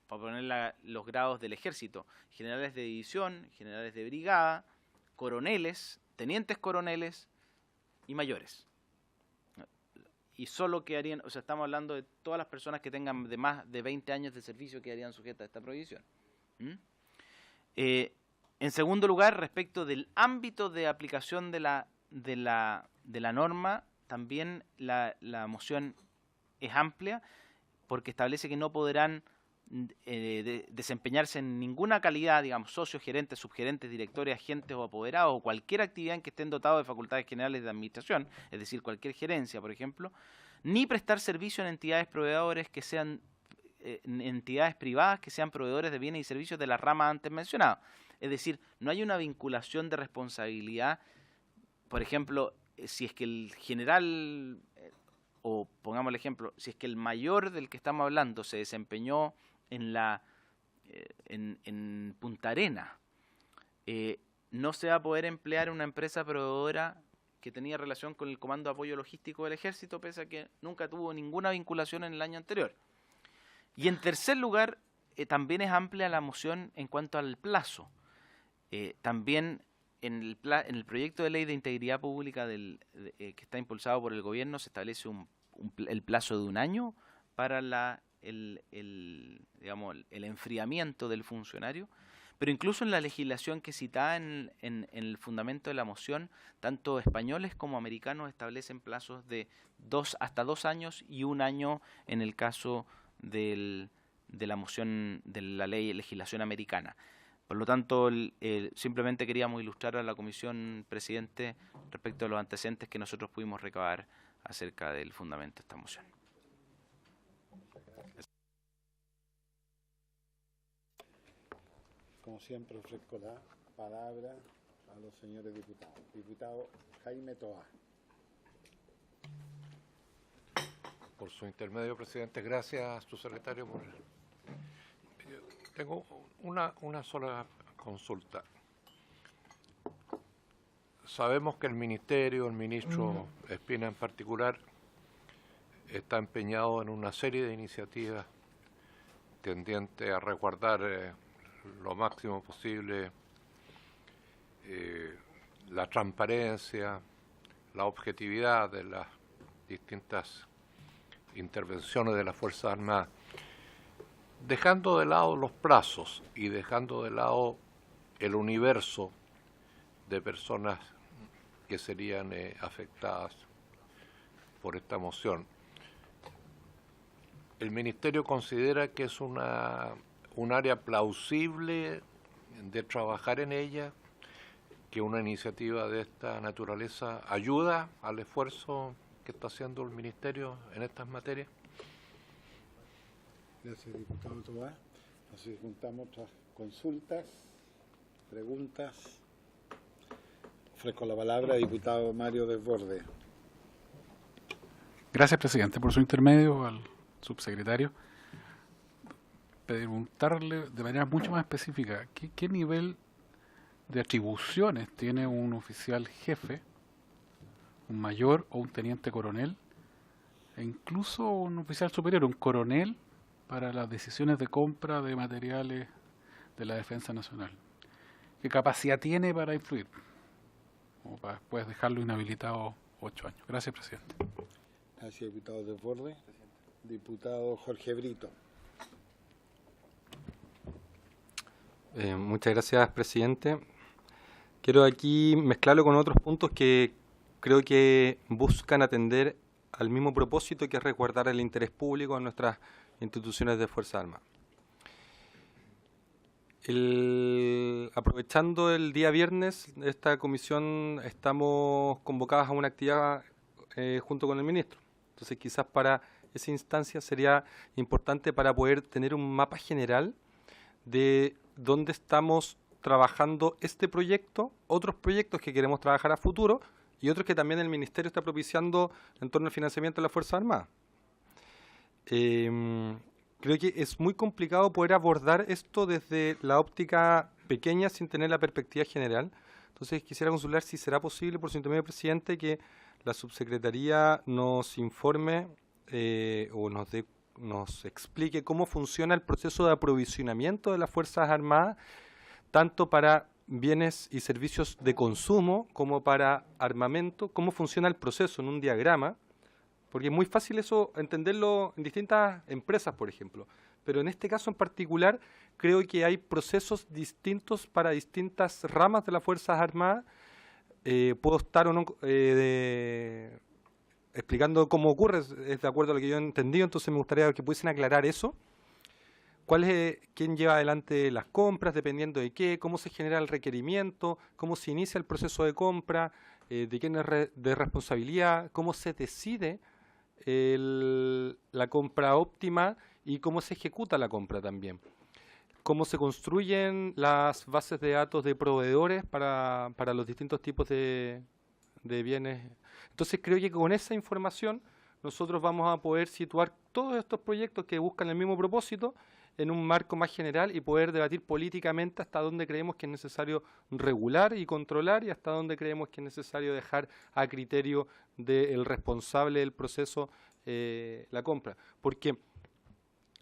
para poner los grados del ejército, generales de división, generales de brigada, coroneles, tenientes coroneles y mayores. Y solo quedarían, o sea, estamos hablando de todas las personas que tengan de más de 20 años de servicio quedarían sujetas a esta prohibición. En segundo lugar, respecto del ámbito de aplicación de la norma, también la moción es amplia porque establece que no podrán desempeñarse en ninguna calidad, digamos, socios, gerentes, subgerentes, directores, agentes o apoderados o cualquier actividad en que estén dotados de facultades generales de administración, es decir, cualquier gerencia, por ejemplo, ni prestar servicio en entidades proveedores que sean entidades privadas que sean proveedores de bienes y servicios de la rama antes mencionada. Es decir, no hay una vinculación de responsabilidad, por ejemplo, si es que el general, o pongamos el ejemplo, si es que el mayor del que estamos hablando se desempeñó en Punta Arena, no se va a poder emplear una empresa proveedora que tenía relación con el Comando de Apoyo Logístico del Ejército, pese a que nunca tuvo ninguna vinculación en el año anterior. Y en tercer lugar, también es amplia la moción en cuanto al plazo. También en el proyecto de ley de integridad pública que está impulsado por el gobierno se establece el plazo de 1 año para el enfriamiento del funcionario, pero incluso en la legislación que cita en el fundamento de la moción, tanto españoles como americanos establecen plazos de hasta 2 años y 1 año en el caso de la moción de la legislación americana. Por lo tanto, simplemente queríamos ilustrar a la comisión, presidente, respecto a los antecedentes que nosotros pudimos recabar acerca del fundamento de esta moción. Como siempre, ofrezco la palabra a los señores diputados. Diputado Jaime Toá. Por su intermedio, presidente, gracias, su secretario. Tengo una sola consulta. Sabemos que el ministerio, el ministro Espina en particular, está empeñado en una serie de iniciativas tendientes a resguardar lo máximo posible la transparencia, la objetividad de las distintas intervenciones de las Fuerzas Armadas, dejando de lado los plazos y dejando de lado el universo de personas que serían afectadas por esta moción. ¿El Ministerio considera que es un área plausible de trabajar en ella, que una iniciativa de esta naturaleza ayuda al esfuerzo que está haciendo el Ministerio en estas materias? Gracias, diputado Toá. Así juntamos otras consultas, preguntas. Ofrezco la palabra al diputado Mario Desbordes. Gracias, presidente. Por su intermedio al subsecretario, preguntarle de manera mucho más específica, ¿qué nivel de atribuciones tiene un oficial jefe, un mayor o un teniente coronel, e incluso un oficial superior, un coronel, para las decisiones de compra de materiales de la defensa nacional? ¿Qué capacidad tiene para influir? O para después dejarlo inhabilitado 8 años. Gracias, presidente. Gracias, diputado Desbordes. Diputado Jorge Brito. Muchas gracias, presidente. Quiero aquí mezclarlo con otros puntos que creo que buscan atender al mismo propósito, que es resguardar el interés público en nuestras instituciones de Fuerzas Armadas. Aprovechando el día viernes, esta comisión estamos convocadas a una actividad junto con el ministro. Entonces, quizás para esa instancia sería importante para poder tener un mapa general de dónde estamos trabajando este proyecto, otros proyectos que queremos trabajar a futuro y otros que también el Ministerio está propiciando en torno al financiamiento de las Fuerzas Armadas. Creo que es muy complicado poder abordar esto desde la óptica pequeña sin tener la perspectiva general. Entonces quisiera consultar si será posible, por su intermedio, presidente, que la subsecretaría nos informe o nos explique cómo funciona el proceso de aprovisionamiento de las Fuerzas Armadas, tanto para bienes y servicios de consumo como para armamento, cómo funciona el proceso en un diagrama, porque es muy fácil eso entenderlo en distintas empresas, por ejemplo, pero en este caso en particular creo que hay procesos distintos para distintas ramas de las Fuerzas Armadas. Puedo estar o no explicando cómo ocurre, es de acuerdo a lo que yo he entendido, entonces me gustaría que pudiesen aclarar eso. ¿Quién lleva adelante las compras, dependiendo de qué? ¿Cómo se genera el requerimiento? ¿Cómo se inicia el proceso de compra? ¿De quién es de responsabilidad? ¿Cómo se decide la compra óptima? ¿Y cómo se ejecuta la compra también? ¿Cómo se construyen las bases de datos de proveedores para los distintos tipos de bienes? Entonces creo que con esa información nosotros vamos a poder situar todos estos proyectos que buscan el mismo propósito en un marco más general y poder debatir políticamente hasta dónde creemos que es necesario regular y controlar y hasta dónde creemos que es necesario dejar a criterio del responsable del proceso la compra. Porque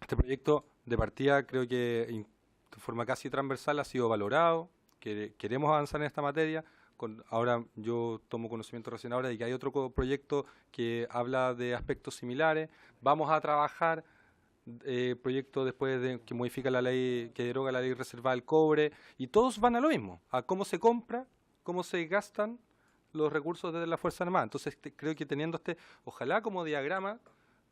este proyecto de partida creo que de forma casi transversal ha sido valorado, que queremos avanzar en esta materia. Ahora yo tomo conocimiento recién ahora de que hay otro proyecto que habla de aspectos similares. Vamos a trabajar proyecto después de que modifica la ley, que deroga la ley reservada del cobre, y todos van a lo mismo, a cómo se compra, cómo se gastan los recursos de la Fuerza Armada. Entonces creo que teniendo ojalá como diagrama,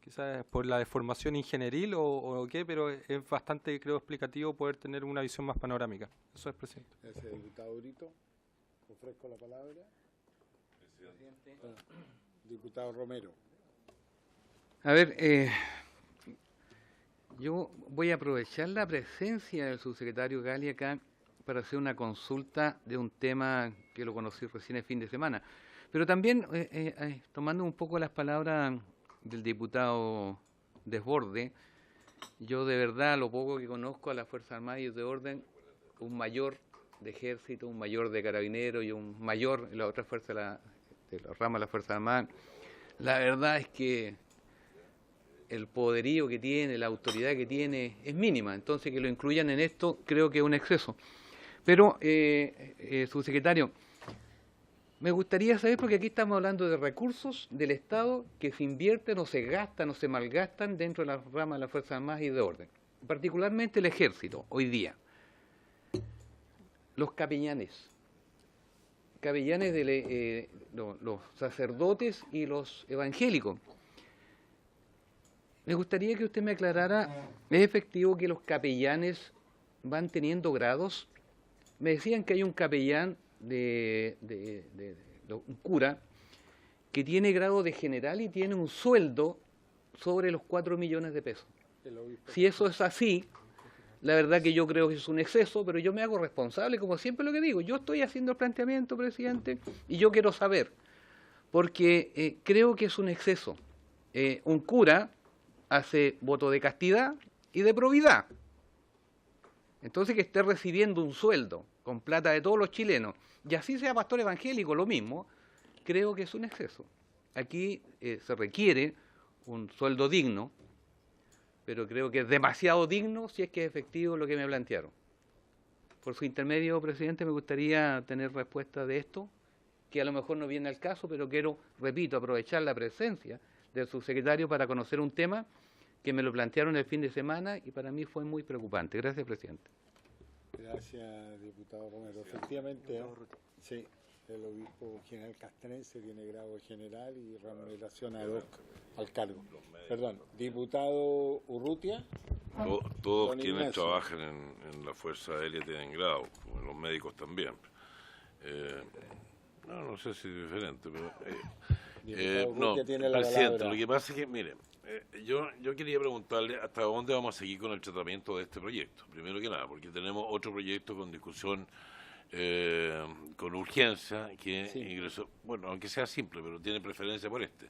quizás por la deformación ingenieril o qué, pero es bastante, creo, explicativo poder tener una visión más panorámica. Eso es, presidente. Gracias, diputado Brito. Ofrezco la palabra. Presidente. Diputado Romero. A ver, yo voy a aprovechar la presencia del subsecretario Gali acá para hacer una consulta de un tema que lo conocí recién el fin de semana. Pero también, tomando un poco las palabras del diputado Desborde, yo de verdad, lo poco que conozco a las Fuerzas Armadas y de orden, un mayor de ejército, un mayor de carabineros y un mayor en la otra fuerza de la rama de las Fuerzas Armadas, la verdad es que el poderío que tiene, la autoridad que tiene es mínima, entonces que lo incluyan en esto creo que es un exceso. Pero, subsecretario, me gustaría saber, porque aquí estamos hablando de recursos del Estado que se invierten o se gastan o se malgastan dentro de la rama de las Fuerzas Armadas y de orden, particularmente el ejército, hoy día. Los capellanes de los sacerdotes y los evangélicos. Me gustaría que usted me aclarara, ¿es efectivo que los capellanes van teniendo grados? Me decían que hay un capellán un cura, que tiene grado de general y tiene un sueldo sobre los 4 millones de pesos. Si eso es así, la verdad que yo creo que es un exceso, pero yo me hago responsable, como siempre lo que digo. Yo estoy haciendo el planteamiento, presidente, y yo quiero saber, porque creo que es un exceso. Un cura hace voto de castidad y de probidad. Entonces que esté recibiendo un sueldo con plata de todos los chilenos, y así sea pastor evangélico, lo mismo, creo que es un exceso. Aquí se requiere un sueldo digno, pero creo que es demasiado digno si es que es efectivo lo que me plantearon. Por su intermedio, presidente, me gustaría tener respuesta de esto, que a lo mejor no viene al caso, pero quiero, repito, aprovechar la presencia del subsecretario para conocer un tema que me lo plantearon el fin de semana y para mí fue muy preocupante. Gracias, presidente. Gracias, diputado Romero. Efectivamente, sí, el obispo general castrense tiene grado de general y remuneración ad hoc al cargo. Perdón, diputado Urrutia. Todos quienes trabajan en la Fuerza Aérea tienen grado, los médicos también. No sé si es diferente, pero... no, tiene la presidente, palabra. Lo que pasa es que, mire, Yo quería preguntarle hasta dónde vamos a seguir con el tratamiento de este proyecto, primero que nada, porque tenemos otro proyecto con discusión con urgencia que ingresó, bueno, aunque sea simple, pero tiene preferencia por este.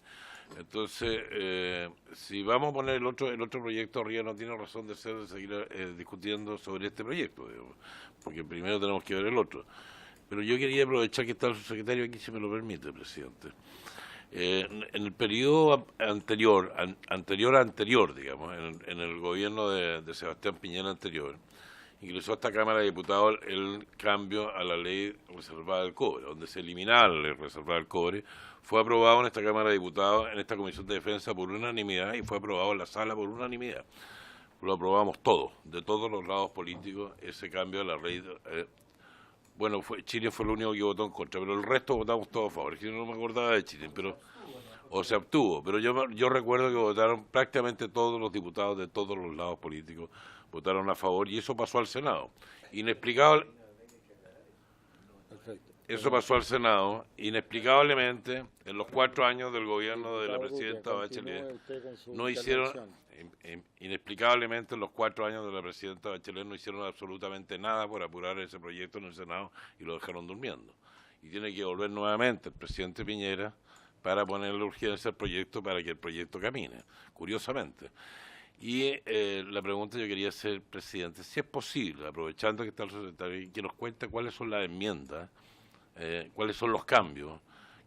Entonces, si vamos a poner el otro proyecto arriba, no tiene razón de ser de seguir discutiendo sobre este proyecto, digamos, porque primero tenemos que ver el otro. Pero yo quería aprovechar que está el subsecretario aquí, si me lo permite, presidente. En el periodo anterior, digamos, en el gobierno de Sebastián Piñera anterior, ingresó a esta Cámara de Diputados el cambio a la ley reservada del cobre, donde se eliminaba la ley reservada del cobre. Fue aprobado en esta Cámara de Diputados, en esta Comisión de Defensa, por unanimidad, y fue aprobado en la sala por unanimidad. Lo aprobamos todos, de todos los lados políticos, ese cambio a la ley. Bueno, Chile fue el único que votó en contra, pero el resto votamos todos a favor. Es que no me acordaba de Chile, o se abstuvo. Pero yo recuerdo que votaron prácticamente todos los diputados de todos los lados políticos, votaron a favor, y eso pasó al Senado. Inexplicable. Eso pasó al Senado, inexplicablemente, en los 4 años del gobierno de la presidenta Bachelet, no hicieron, inexplicablemente en los 4 años de la presidenta Bachelet no hicieron absolutamente nada por apurar ese proyecto en el Senado y lo dejaron durmiendo. Y tiene que volver nuevamente el presidente Piñera para ponerle urgencia al proyecto para que el proyecto camine, curiosamente. Y la pregunta yo quería hacer, presidente, si es posible, aprovechando que está el secretario, que nos cuente cuáles son las enmiendas, cuáles son los cambios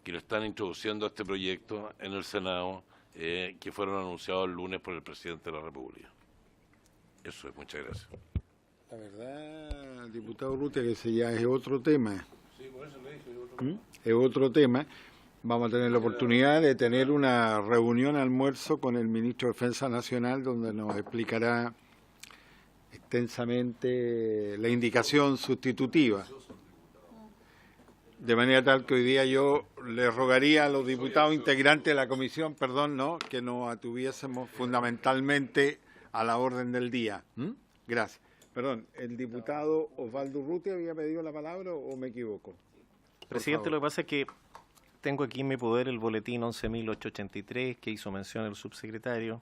que le están introduciendo a este proyecto en el Senado, que fueron anunciados el lunes por el presidente de la República. Eso es, muchas gracias. La verdad, diputado Urrutia, que ese ya es otro tema. Sí, por eso le dije, Es otro tema. Vamos a tener la oportunidad de tener una reunión almuerzo con el ministro de Defensa Nacional, donde nos explicará extensamente la indicación sustitutiva. De manera tal que hoy día yo le rogaría a los diputados integrantes de la comisión, que nos atuviésemos fundamentalmente a la orden del día. Gracias. Perdón, ¿el diputado Osvaldo Urrutia había pedido la palabra o me equivoco? Presidente, lo que pasa es que tengo aquí en mi poder el boletín 11.883 que hizo mención el subsecretario,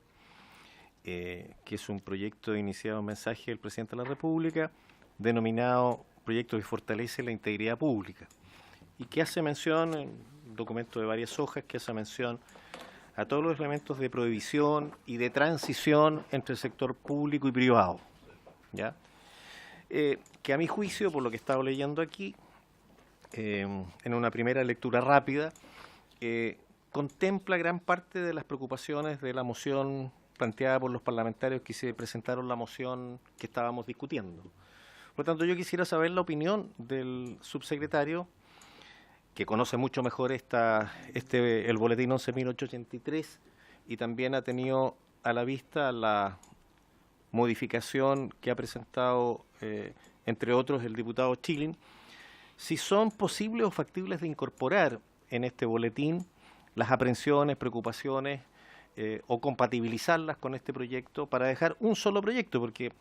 que es un proyecto iniciado en mensaje del presidente de la República, denominado Proyecto que fortalece la integridad pública, y que hace mención, en un documento de varias hojas, que hace mención a todos los elementos de prohibición y de transición entre el sector público y privado, ¿ya? Que a mi juicio, por lo que he estado leyendo aquí, en una primera lectura rápida, contempla gran parte de las preocupaciones de la moción planteada por los parlamentarios que se presentaron la moción que estábamos discutiendo. Por lo tanto, yo quisiera saber la opinión del subsecretario, que conoce mucho mejor el boletín 11.883 y también ha tenido a la vista la modificación que ha presentado, entre otros, el diputado Chilin, si son posibles o factibles de incorporar en este boletín las aprehensiones, preocupaciones o compatibilizarlas con este proyecto para dejar un solo proyecto, porque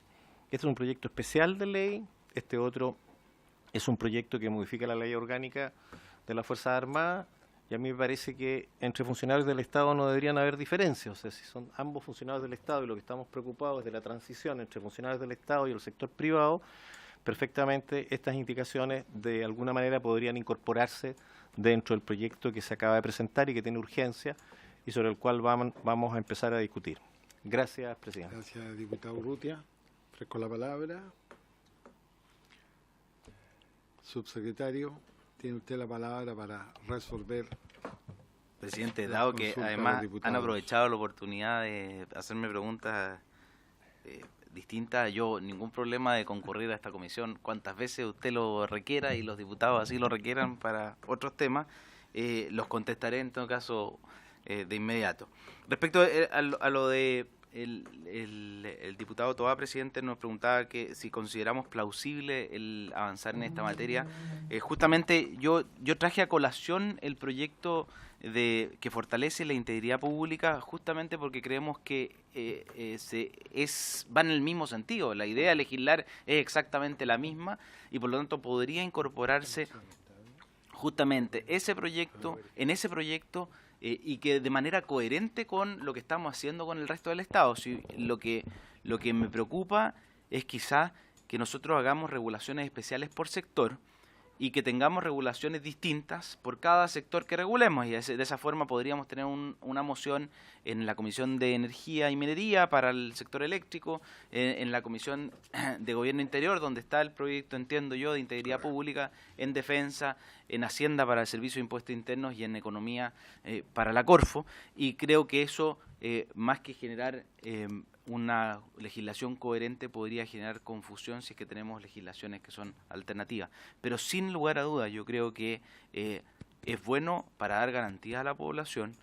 este es un proyecto especial de ley, este otro es un proyecto que modifica la ley orgánica de las Fuerzas Armadas, y a mí me parece que entre funcionarios del Estado no deberían haber diferencias. O sea, si son ambos funcionarios del Estado y lo que estamos preocupados es de la transición entre funcionarios del Estado y el sector privado, perfectamente estas indicaciones de alguna manera podrían incorporarse dentro del proyecto que se acaba de presentar y que tiene urgencia y sobre el cual vamos a empezar a discutir. Gracias, presidente. Gracias, diputado Urrutia. Ofrezco la palabra. Subsecretario, tiene usted la palabra para resolver. Presidente, dado que además han aprovechado la oportunidad de hacerme preguntas distintas, yo ningún problema de concurrir a esta comisión cuantas veces usted lo requiera y los diputados así lo requieran para otros temas, los contestaré en todo caso de inmediato. Respecto a lo de el diputado Toá, presidente, nos preguntaba que si consideramos plausible el avanzar en esta materia. Justamente yo traje a colación el proyecto que fortalece la integridad pública, justamente porque creemos que va en el mismo sentido. La idea de legislar es exactamente la misma y por lo tanto podría incorporarse justamente en ese proyecto y que de manera coherente con lo que estamos haciendo con el resto del Estado. Si lo que me preocupa es quizás que nosotros hagamos regulaciones especiales por sector y que tengamos regulaciones distintas por cada sector que regulemos, y de esa forma podríamos tener una moción en la Comisión de Energía y Minería para el sector eléctrico, en la Comisión de Gobierno Interior, donde está el proyecto, entiendo yo, de integridad pública, en defensa, en Hacienda para el Servicio de Impuestos Internos y en Economía para la Corfo, y creo que eso, más que generar una legislación coherente, podría generar confusión si es que tenemos legislaciones que son alternativas. Pero sin lugar a dudas, yo creo que es bueno para dar garantías a la población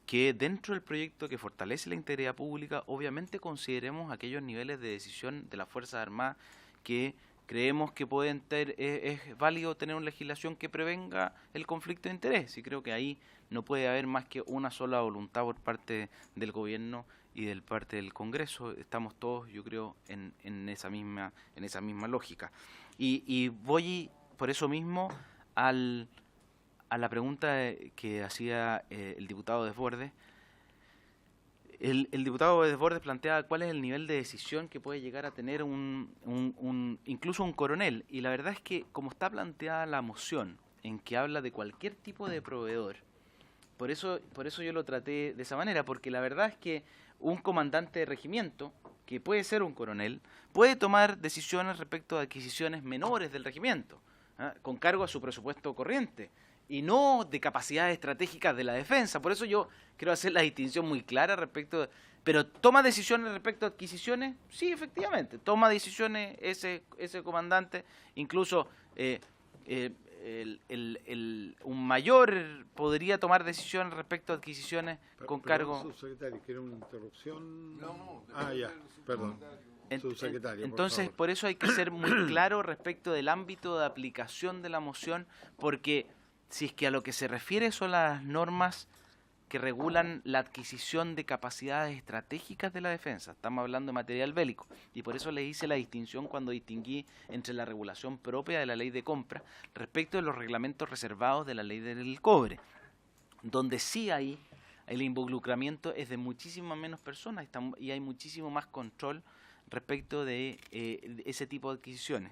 que dentro del proyecto que fortalece la integridad pública, obviamente consideremos aquellos niveles de decisión de las Fuerzas Armadas que creemos que pueden es válido tener una legislación que prevenga el conflicto de interés. Y creo que ahí no puede haber más que una sola voluntad por parte del gobierno y del parte del Congreso. Estamos todos, yo creo, en esa misma lógica. Y voy por eso mismo a la pregunta que hacía el diputado Desbordes. El diputado Desbordes plantea cuál es el nivel de decisión que puede llegar a tener incluso un coronel. Y la verdad es que como está planteada la moción, en que habla de cualquier tipo de proveedor, por eso yo lo traté de esa manera, porque la verdad es que un comandante de regimiento, que puede ser un coronel, puede tomar decisiones respecto a adquisiciones menores del regimiento, con cargo a su presupuesto corriente, y no de capacidades estratégicas de la defensa. Por eso yo quiero hacer la distinción muy clara respecto pero ¿toma decisiones respecto a adquisiciones? Sí, efectivamente, toma decisiones ese comandante, incluso un mayor podría tomar decisiones respecto a adquisiciones con cargo... Subsecretario, ¿quiere una interrupción? No. Ya, perdón. Subsecretario, entonces, por eso hay que ser muy claro respecto del ámbito de aplicación de la moción, porque si es que a lo que se refiere son las normas que regulan la adquisición de capacidades estratégicas de la defensa, estamos hablando de material bélico, y por eso le hice la distinción cuando distinguí entre la regulación propia de la ley de compra respecto de los reglamentos reservados de la ley del cobre, donde sí hay el involucramiento es de muchísimas menos personas y hay muchísimo más control respecto de ese tipo de adquisiciones.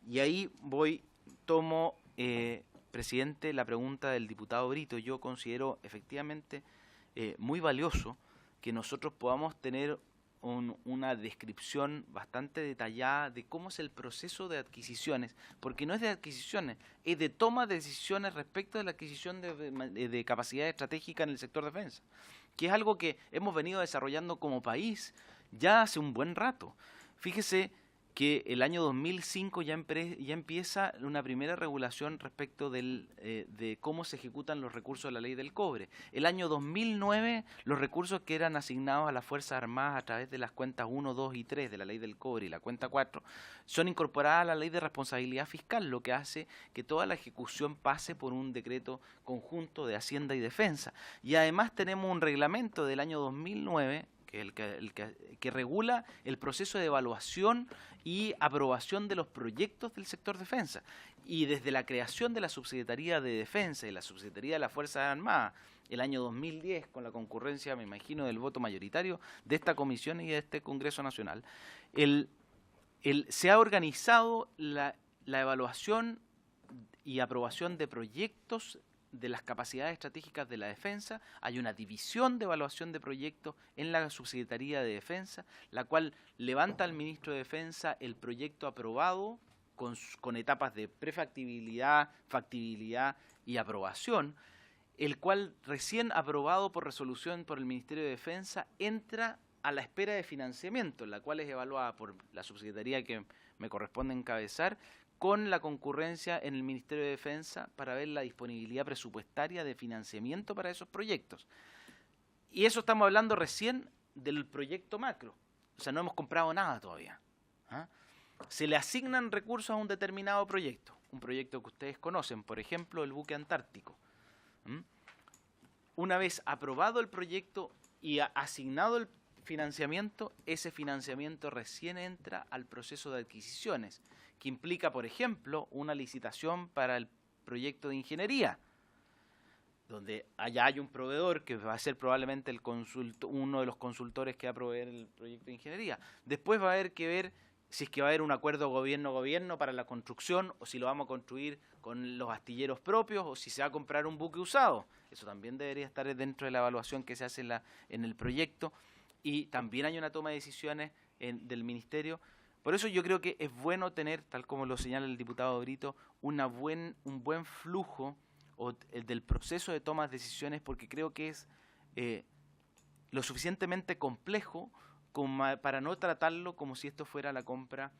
Y ahí tomo, presidente, la pregunta del diputado Brito. Yo considero efectivamente muy valioso que nosotros podamos tener una descripción bastante detallada de cómo es el proceso de adquisiciones, porque no es de adquisiciones, es de toma de decisiones respecto de la adquisición de capacidad estratégica en el sector defensa, que es algo que hemos venido desarrollando como país ya hace un buen rato. Fíjese que el año 2005 ya empieza una primera regulación respecto de cómo se ejecutan los recursos de la ley del cobre. El año 2009 los recursos que eran asignados a las Fuerzas Armadas a través de las cuentas 1, 2 y 3 de la ley del cobre y la cuenta 4 son incorporadas a la ley de responsabilidad fiscal, lo que hace que toda la ejecución pase por un decreto conjunto de Hacienda y Defensa. Y además tenemos un reglamento del año 2009 que regula el proceso de evaluación y aprobación de los proyectos del sector defensa. Y desde la creación de la Subsecretaría de Defensa y la Subsecretaría de las Fuerzas Armadas, el año 2010, con la concurrencia, me imagino, del voto mayoritario de esta comisión y de este Congreso Nacional, se ha organizado la evaluación y aprobación de proyectos de las capacidades estratégicas de la defensa. Hay una división de evaluación de proyectos en la Subsecretaría de Defensa, la cual levanta al ministro de Defensa el proyecto aprobado con etapas de prefactibilidad, factibilidad y aprobación, el cual recién aprobado por resolución por el Ministerio de Defensa entra a la espera de financiamiento, la cual es evaluada por la Subsecretaría que me corresponde encabezar, con la concurrencia en el Ministerio de Defensa para ver la disponibilidad presupuestaria de financiamiento para esos proyectos. Y eso estamos hablando recién del proyecto macro, o sea, no hemos comprado nada todavía. Se le asignan recursos a un determinado proyecto, un proyecto que ustedes conocen, por ejemplo, el buque antártico. Una vez aprobado el proyecto y asignado el financiamiento, ese financiamiento recién entra al proceso de adquisiciones, que implica, por ejemplo, una licitación para el proyecto de ingeniería. donde allá hay un proveedor que va a ser probablemente uno de los consultores que va a proveer el proyecto de ingeniería. Después va a haber que ver si es que va a haber un acuerdo gobierno-gobierno para la construcción, o si lo vamos a construir con los astilleros propios, o si se va a comprar un buque usado. Eso también debería estar dentro de la evaluación que se hace en el proyecto. Y también hay una toma de decisiones del Ministerio. Por eso yo creo que es bueno tener, tal como lo señala el diputado Brito, un buen flujo del proceso de toma de decisiones, porque creo que es lo suficientemente complejo para no tratarlo como si esto fuera la compra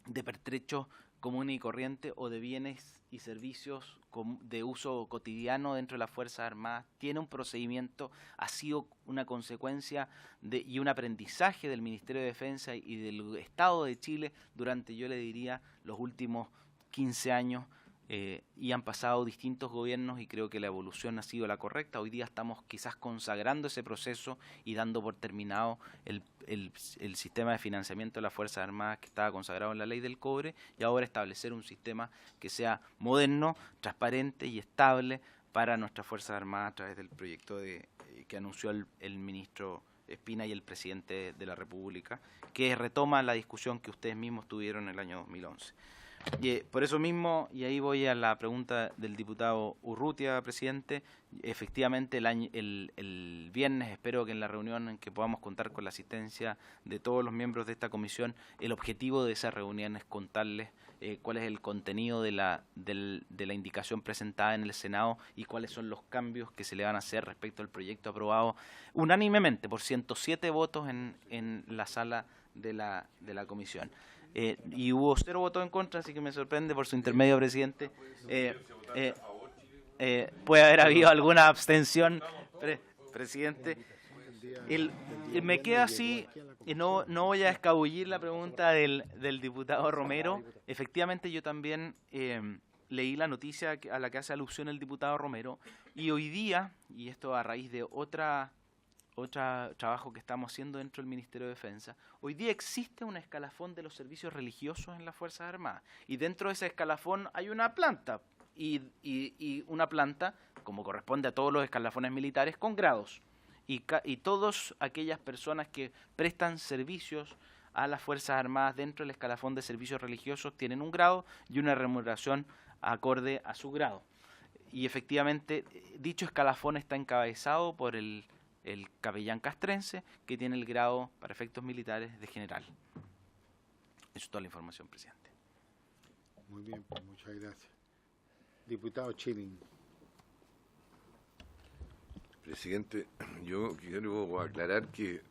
de pertrechos comunes y corrientes o de bienes y servicios de uso cotidiano dentro de las Fuerzas Armadas. Tiene un procedimiento, ha sido una consecuencia y un aprendizaje del Ministerio de Defensa y del Estado de Chile durante, yo le diría, los últimos 15 años, y han pasado distintos gobiernos y creo que la evolución ha sido la correcta. Hoy día estamos quizás consagrando ese proceso y dando por terminado el sistema de financiamiento de las Fuerzas Armadas que estaba consagrado en la Ley del Cobre, y ahora establecer un sistema que sea moderno, transparente y estable para nuestras Fuerzas Armadas a través del proyecto que anunció el ministro Espina y el presidente de la República, que retoma la discusión que ustedes mismos tuvieron en el año 2011. Por eso mismo, y ahí voy a la pregunta del diputado Urrutia, presidente, efectivamente el viernes espero que en la reunión en que podamos contar con la asistencia de todos los miembros de esta comisión, el objetivo de esa reunión es contarles cuál es el contenido de la indicación presentada en el Senado y cuáles son los cambios que se le van a hacer respecto al proyecto aprobado unánimemente por 107 votos en la sala de la comisión. Y hubo 0 votos en contra, así que me sorprende por su intermedio, presidente. Puede haber habido alguna abstención, presidente. Me queda así, y no voy a escabullir la pregunta del diputado Romero. Efectivamente, yo también leí la noticia a la que hace alusión el diputado Romero, y hoy día, y esto a raíz de otro trabajo que estamos haciendo dentro del Ministerio de Defensa, hoy día existe un escalafón de los servicios religiosos en las Fuerzas Armadas, y dentro de ese escalafón hay una planta, y una planta, como corresponde a todos los escalafones militares, con grados, y todas aquellas personas que prestan servicios a las Fuerzas Armadas dentro del escalafón de servicios religiosos tienen un grado y una remuneración acorde a su grado. Y efectivamente, dicho escalafón está encabezado por el capellán castrense, que tiene el grado para efectos militares de general. Eso es toda la información, presidente. Muy bien, pues muchas gracias. Diputado Chilling. Presidente, yo quiero aclarar que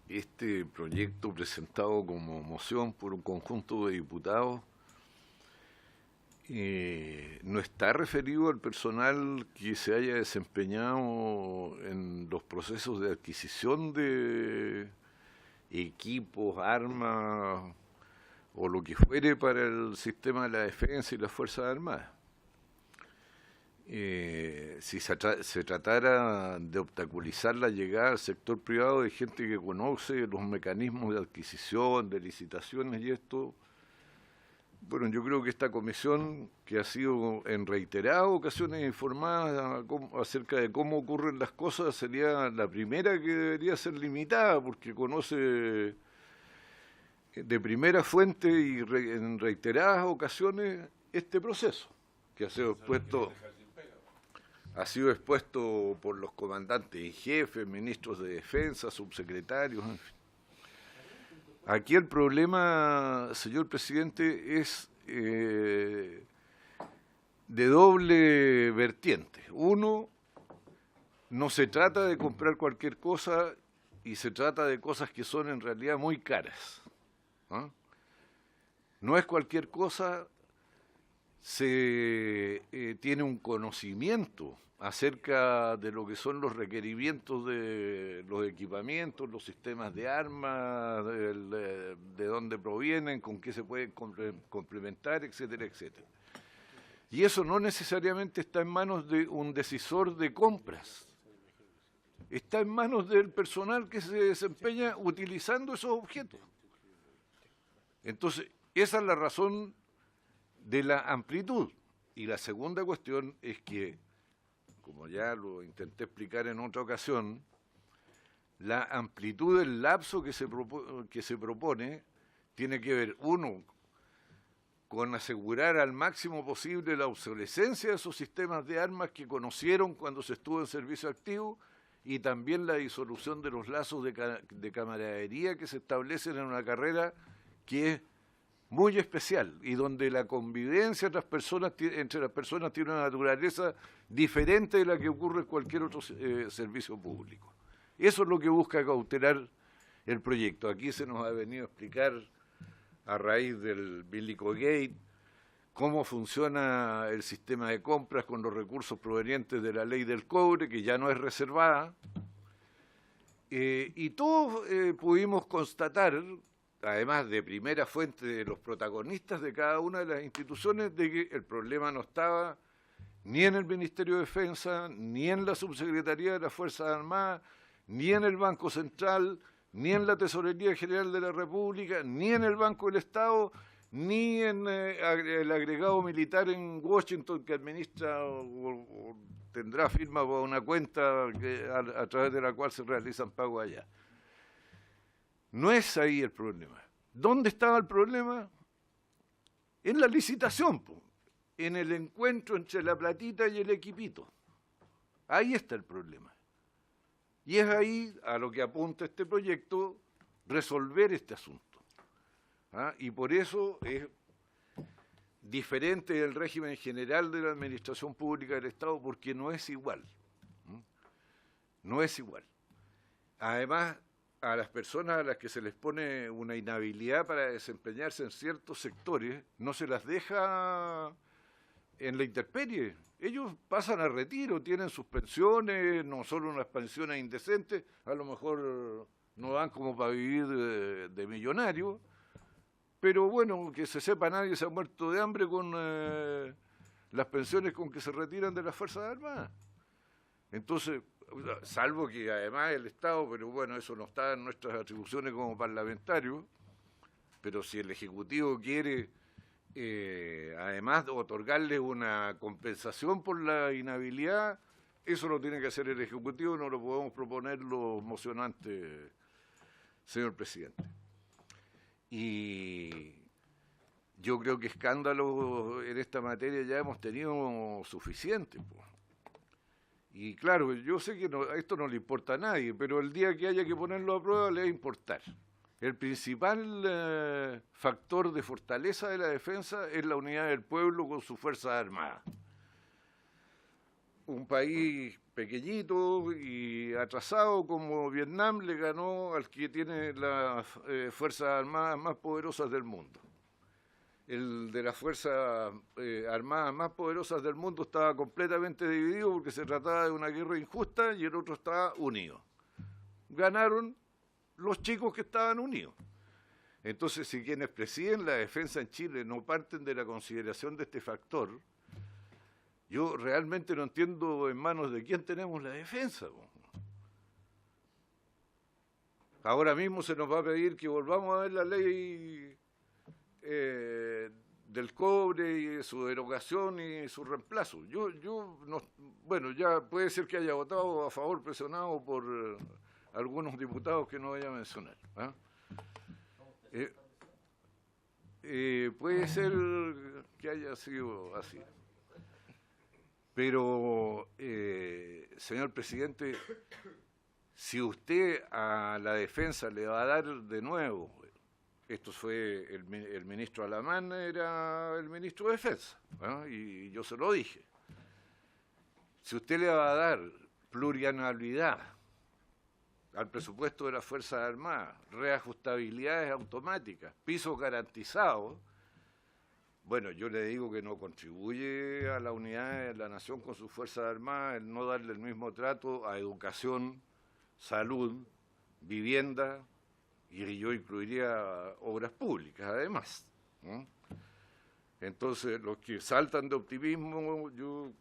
este proyecto presentado como moción por un conjunto de diputados no está referido al personal que se haya desempeñado en los procesos de adquisición de equipos, armas o lo que fuere para el sistema de la defensa y las Fuerzas Armadas. Si se tratara de obstaculizar la llegada al sector privado de gente que conoce los mecanismos de adquisición, de licitaciones y esto, bueno, yo creo que esta comisión, que ha sido en reiteradas ocasiones informada acerca de cómo ocurren las cosas, sería la primera que debería ser limitada, porque conoce de primera fuente y en reiteradas ocasiones este proceso, que ha sido expuesto por los comandantes y jefes, ministros de defensa, subsecretarios, en fin. Aquí el problema, señor presidente, es de doble vertiente. Uno, no se trata de comprar cualquier cosa y se trata de cosas que son en realidad muy caras. No es cualquier cosa, se tiene un conocimiento acerca de lo que son los requerimientos de los equipamientos, los sistemas de armas, de dónde provienen, con qué se pueden complementar, etcétera, etcétera. Y eso no necesariamente está en manos de un decisor de compras. Está en manos del personal que se desempeña utilizando esos objetos. Entonces, esa es la razón de la amplitud. Y la segunda cuestión es que, como ya lo intenté explicar en otra ocasión, la amplitud del lapso que se propone tiene que ver, uno, con asegurar al máximo posible la obsolescencia de esos sistemas de armas que conocieron cuando se estuvo en servicio activo, y también la disolución de los lazos de camaradería que se establecen en una carrera que es muy especial y donde la convivencia entre las personas tiene una naturaleza diferente de la que ocurre en cualquier otro servicio público. Eso es lo que busca cautelar el proyecto. Aquí se nos ha venido a explicar, a raíz del Bilico Gate, cómo funciona el sistema de compras con los recursos provenientes de la ley del cobre, que ya no es reservada. Y todos pudimos constatar, además de primera fuente de los protagonistas de cada una de las instituciones, de que el problema no estaba ni en el Ministerio de Defensa, ni en la Subsecretaría de las Fuerzas Armadas, ni en el Banco Central, ni en la Tesorería General de la República, ni en el Banco del Estado, ni en el agregado militar en Washington que administra o tendrá firma por una cuenta a través de la cual se realizan pagos allá. No es ahí el problema. ¿Dónde estaba el problema? En la licitación, en el encuentro entre la platita y el equipito. Ahí está el problema. Y es ahí a lo que apunta este proyecto, resolver este asunto. Y por eso es diferente del régimen general de la administración pública del Estado, porque no es igual. No es igual. Además, a las personas a las que se les pone una inhabilidad para desempeñarse en ciertos sectores, no se las deja en la intemperie. Ellos pasan a retiro, tienen sus pensiones, no solo unas pensiones indecentes, a lo mejor no dan como para vivir de millonario, pero bueno, que se sepa, nadie se ha muerto de hambre con las pensiones con que se retiran de las Fuerzas Armadas. Entonces, salvo que además el Estado, pero bueno, eso no está en nuestras atribuciones como parlamentarios, pero si el Ejecutivo quiere, además de otorgarle una compensación por la inhabilidad, eso lo tiene que hacer el Ejecutivo, no lo podemos proponer los mocionantes, señor presidente. Y yo creo que escándalos en esta materia ya hemos tenido suficiente. Y claro, yo sé que esto no le importa a nadie, pero el día que haya que ponerlo a prueba le va a importar. El principal factor de fortaleza de la defensa es la unidad del pueblo con sus Fuerzas Armadas. Un país pequeñito y atrasado como Vietnam le ganó al que tiene las Fuerzas Armadas más poderosas del mundo. El de las Fuerzas Armadas más poderosas del mundo estaba completamente dividido porque se trataba de una guerra injusta y el otro estaba unido. Ganaron los chicos que estaban unidos. Entonces, si quienes presiden la defensa en Chile no parten de la consideración de este factor, yo realmente no entiendo en manos de quién tenemos la defensa. Ahora mismo se nos va a pedir que volvamos a ver la ley del cobre y su derogación y su reemplazo. Yo no, bueno, ya puede ser que haya votado a favor presionado por algunos diputados que no voy a mencionar. Puede ser que haya sido así. Pero, señor presidente, si usted a la defensa le va a dar de nuevo, esto fue el ministro Alamán, era el ministro de Defensa, y yo se lo dije. Si usted le va a dar plurianualidad al presupuesto de las Fuerzas Armadas, reajustabilidades automáticas, pisos garantizados, bueno, yo le digo que no contribuye a la unidad de la nación con sus Fuerzas Armadas el no darle el mismo trato a educación, salud, vivienda, y yo incluiría obras públicas, además. Entonces, los que saltan de optimismo, yo,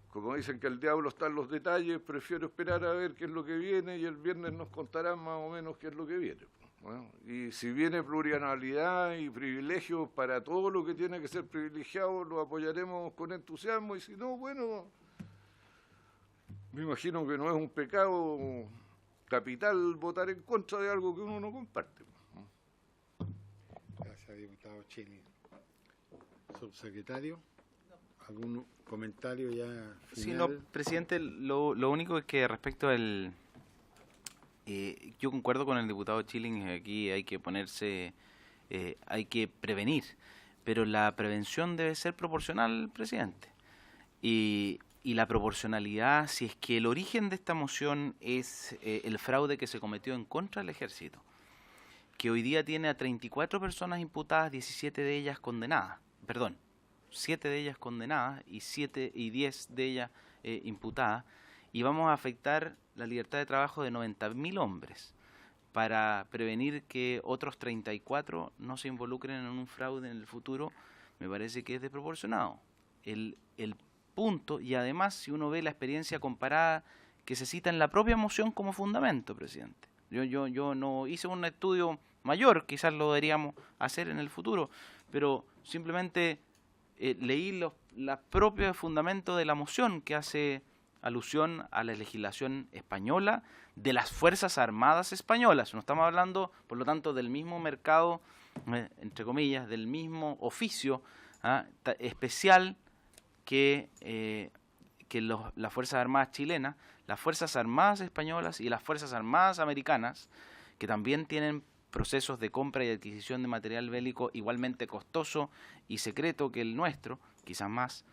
como dicen que el diablo está en los detalles, prefiero esperar a ver qué es lo que viene y el viernes nos contarán más o menos qué es lo que viene. Y si viene plurianualidad y privilegios para todo lo que tiene que ser privilegiado, lo apoyaremos con entusiasmo, y si no, bueno, Me imagino que no es un pecado capital votar en contra de algo que uno no comparte. Gracias, diputado Chile. Subsecretario, ¿algún comentario ya final? Sí, no, presidente, lo único es que respecto al... yo concuerdo con el diputado Chilling, aquí hay que ponerse, hay que prevenir, pero la prevención debe ser proporcional, presidente. Y la proporcionalidad, si es que el origen de esta moción es el fraude que se cometió en contra del ejército, que hoy día tiene a 34 personas imputadas, 17 de ellas condenadas, perdón, 7 de ellas condenadas y 10 de ellas imputadas, y vamos a afectar la libertad de trabajo de 90.000 hombres para prevenir que otros 34 no se involucren en un fraude en el futuro, me parece que es desproporcionado. El punto, y además si uno ve la experiencia comparada que se cita en la propia moción como fundamento, presidente. Yo no hice un estudio mayor, quizás lo deberíamos hacer en el futuro, pero simplemente leí los propios fundamentos de la moción que hace alusión a la legislación española de las Fuerzas Armadas españolas. No estamos hablando, por lo tanto, del mismo mercado, entre comillas, del mismo oficio especial que las Fuerzas Armadas chilenas, las Fuerzas Armadas españolas y las Fuerzas Armadas americanas, que también tienen procesos de compra y adquisición de material bélico igualmente costoso y secreto que el nuestro, quizás más.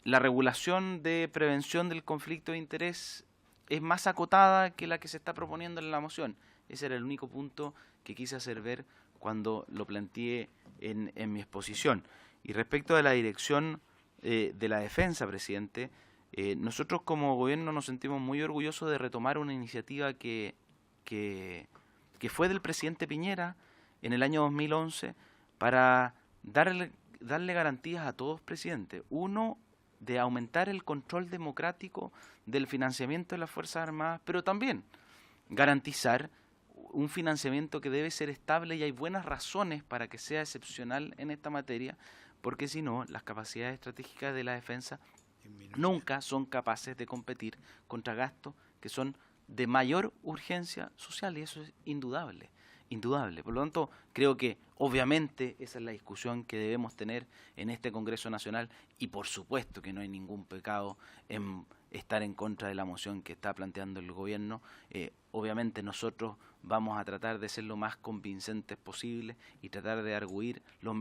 La regulación de prevención del conflicto de interés es más acotada que la que se está proponiendo en la moción. Ese era el único punto que quise hacer ver cuando lo planteé en mi exposición. Y respecto de la dirección de la defensa, presidente, nosotros como gobierno nos sentimos muy orgullosos de retomar una iniciativa que fue del presidente Piñera en el año 2011 para darle garantías a todos, presidente. Uno, de aumentar el control democrático del financiamiento de las Fuerzas Armadas, pero también garantizar un financiamiento que debe ser estable, y hay buenas razones para que sea excepcional en esta materia, porque si no, las capacidades estratégicas de la defensa nunca son capaces de competir contra gastos que son de mayor urgencia social, y eso es indudable. Por lo tanto, creo que obviamente esa es la discusión que debemos tener en este Congreso Nacional, y por supuesto que no hay ningún pecado en estar en contra de la moción que está planteando el gobierno. Obviamente nosotros vamos a tratar de ser lo más convincentes posible y tratar de arguir las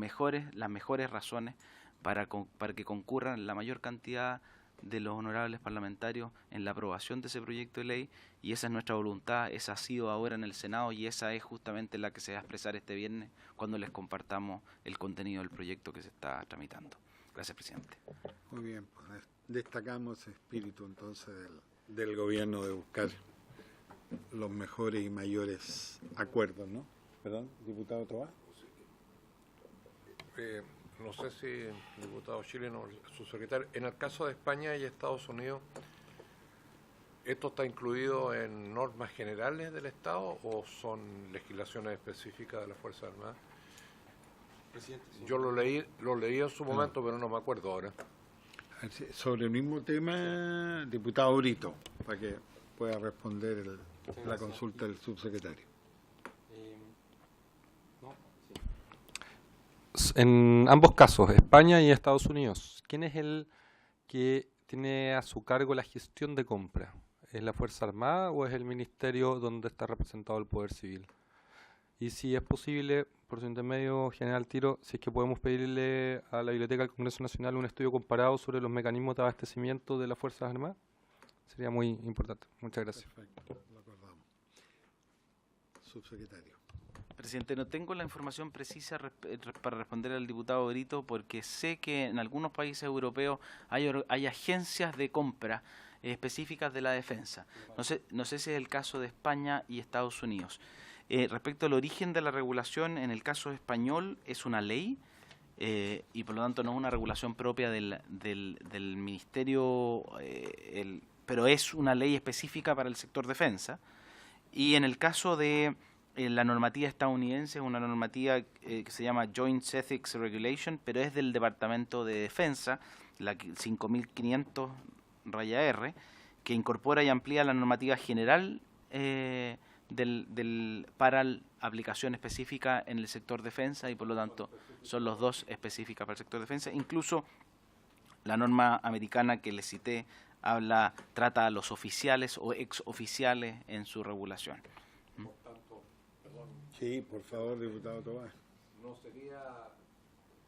mejores razones para que concurran la mayor cantidad de los honorables parlamentarios en la aprobación de ese proyecto de ley, y esa es nuestra voluntad, esa ha sido ahora en el Senado, y esa es justamente la que se va a expresar este viernes cuando les compartamos el contenido del proyecto que se está tramitando. Gracias, presidente. Muy bien, pues destacamos ese espíritu entonces del gobierno de buscar los mejores y mayores acuerdos, ¿no? ¿Perdón, diputado Tobar? No sé si el diputado chileno, su secretario, en el caso de España y Estados Unidos, ¿esto está incluido en normas generales del Estado o son legislaciones específicas de las Fuerzas Armadas? Presidente, sí. Yo lo leí en su momento, pero no me acuerdo ahora. Sobre el mismo tema, diputado Brito, para que pueda responder la consulta del subsecretario. En ambos casos, España y Estados Unidos, ¿quién es el que tiene a su cargo la gestión de compra? ¿Es la Fuerza Armada o es el ministerio donde está representado el Poder Civil? Y si es posible, por su intermedio, general Tiro, si es que podemos pedirle a la Biblioteca del Congreso Nacional un estudio comparado sobre los mecanismos de abastecimiento de las Fuerzas Armadas, sería muy importante. Muchas gracias. Perfecto, lo acordamos. Subsecretario. Presidente, no tengo la información precisa para responder al diputado Brito, porque sé que en algunos países europeos hay agencias de compra específicas de la defensa. No sé si es el caso de España y Estados Unidos. Respecto al origen de la regulación, en el caso español es una ley y por lo tanto no es una regulación propia del ministerio, pero es una ley específica para el sector defensa. Y en el caso de la normativa estadounidense, es una normativa que se llama Joint Ethics Regulation, pero es del Departamento de Defensa, la 5500 R, que incorpora y amplía la normativa general para la aplicación específica en el sector defensa, y por lo tanto son los dos específicas para el sector defensa. Incluso la norma americana que les cité trata a los oficiales o exoficiales en su regulación. Por tanto, sí, por favor, diputado Tomás. ¿No sería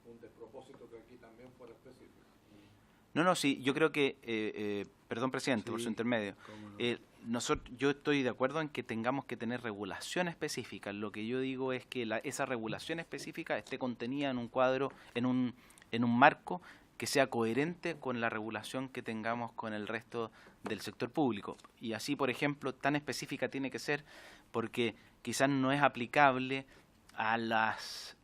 un despropósito que aquí también fuera específico? No, sí, yo creo que, perdón, presidente, por su intermedio, yo estoy de acuerdo en que tengamos que tener regulación específica. Lo que yo digo es que esa regulación específica esté contenida en un cuadro, en un marco que sea coherente con la regulación que tengamos con el resto del sector público. Y así, por ejemplo, tan específica tiene que ser porque quizás no es aplicable a las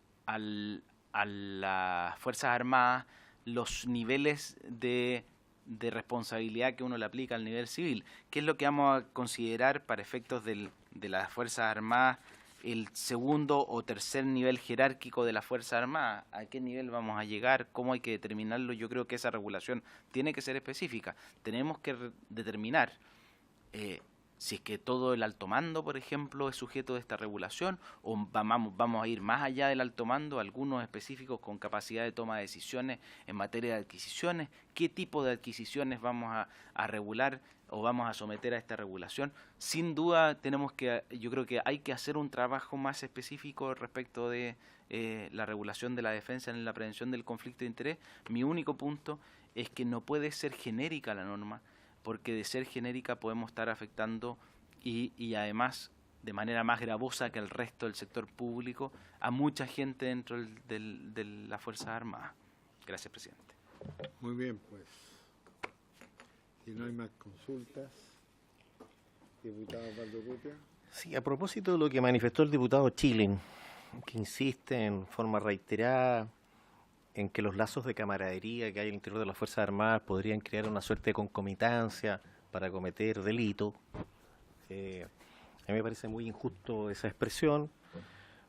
Fuerzas Armadas los niveles de responsabilidad que uno le aplica al nivel civil. ¿Qué es lo que vamos a considerar para efectos de las Fuerzas Armadas el segundo o tercer nivel jerárquico de las Fuerzas Armadas? ¿A qué nivel vamos a llegar? ¿Cómo hay que determinarlo? Yo creo que esa regulación tiene que ser específica. Tenemos que determinar si es que todo el alto mando, por ejemplo, es sujeto de esta regulación, o vamos a ir más allá del alto mando, algunos específicos con capacidad de toma de decisiones en materia de adquisiciones. ¿Qué tipo de adquisiciones vamos a regular o vamos a someter a esta regulación? Sin duda yo creo que hay que hacer un trabajo más específico respecto de la regulación de la defensa en la prevención del conflicto de interés. Mi único punto es que no puede ser genérica la norma, porque de ser genérica podemos estar afectando y además de manera más gravosa que el resto del sector público a mucha gente dentro de las Fuerzas Armadas. Gracias, presidente. Muy bien, pues. Si no hay más consultas, diputado Osvaldo Urrutia. Sí, a propósito de lo que manifestó el diputado Chilin, que insiste en forma reiterada en que los lazos de camaradería que hay al interior de las Fuerzas Armadas podrían crear una suerte de concomitancia para cometer delito. A mí me parece muy injusto esa expresión.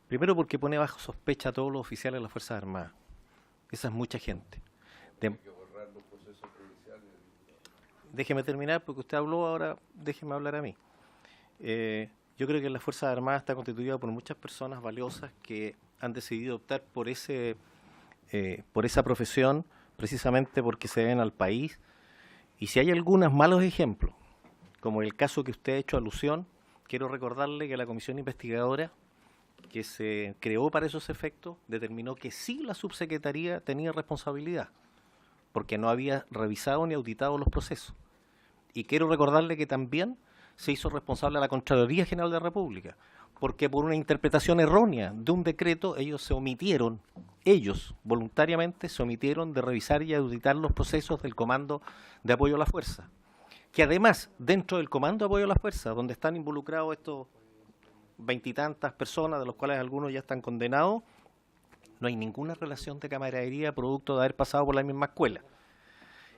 Primero porque pone bajo sospecha a todos los oficiales de las Fuerzas Armadas. Esa es mucha gente. Déjeme terminar porque usted habló, ahora déjeme hablar a mí. Yo creo que las Fuerzas Armadas está constituida por muchas personas valiosas que han decidido optar por esa profesión precisamente porque se deben al país. Y si hay algunos malos ejemplos, como el caso que usted ha hecho alusión, quiero recordarle que la comisión investigadora que se creó para esos efectos determinó que sí la subsecretaría tenía responsabilidad, porque no había revisado ni auditado los procesos. Y quiero recordarle que también se hizo responsable a la Contraloría General de la República, porque por una interpretación errónea de un decreto ellos voluntariamente se omitieron de revisar y auditar los procesos del Comando de Apoyo a la Fuerza, que además dentro del Comando de Apoyo a la Fuerza, donde están involucrados estos 20 y tantas personas, de los cuales algunos ya están condenados, no hay ninguna relación de camaradería producto de haber pasado por la misma escuela.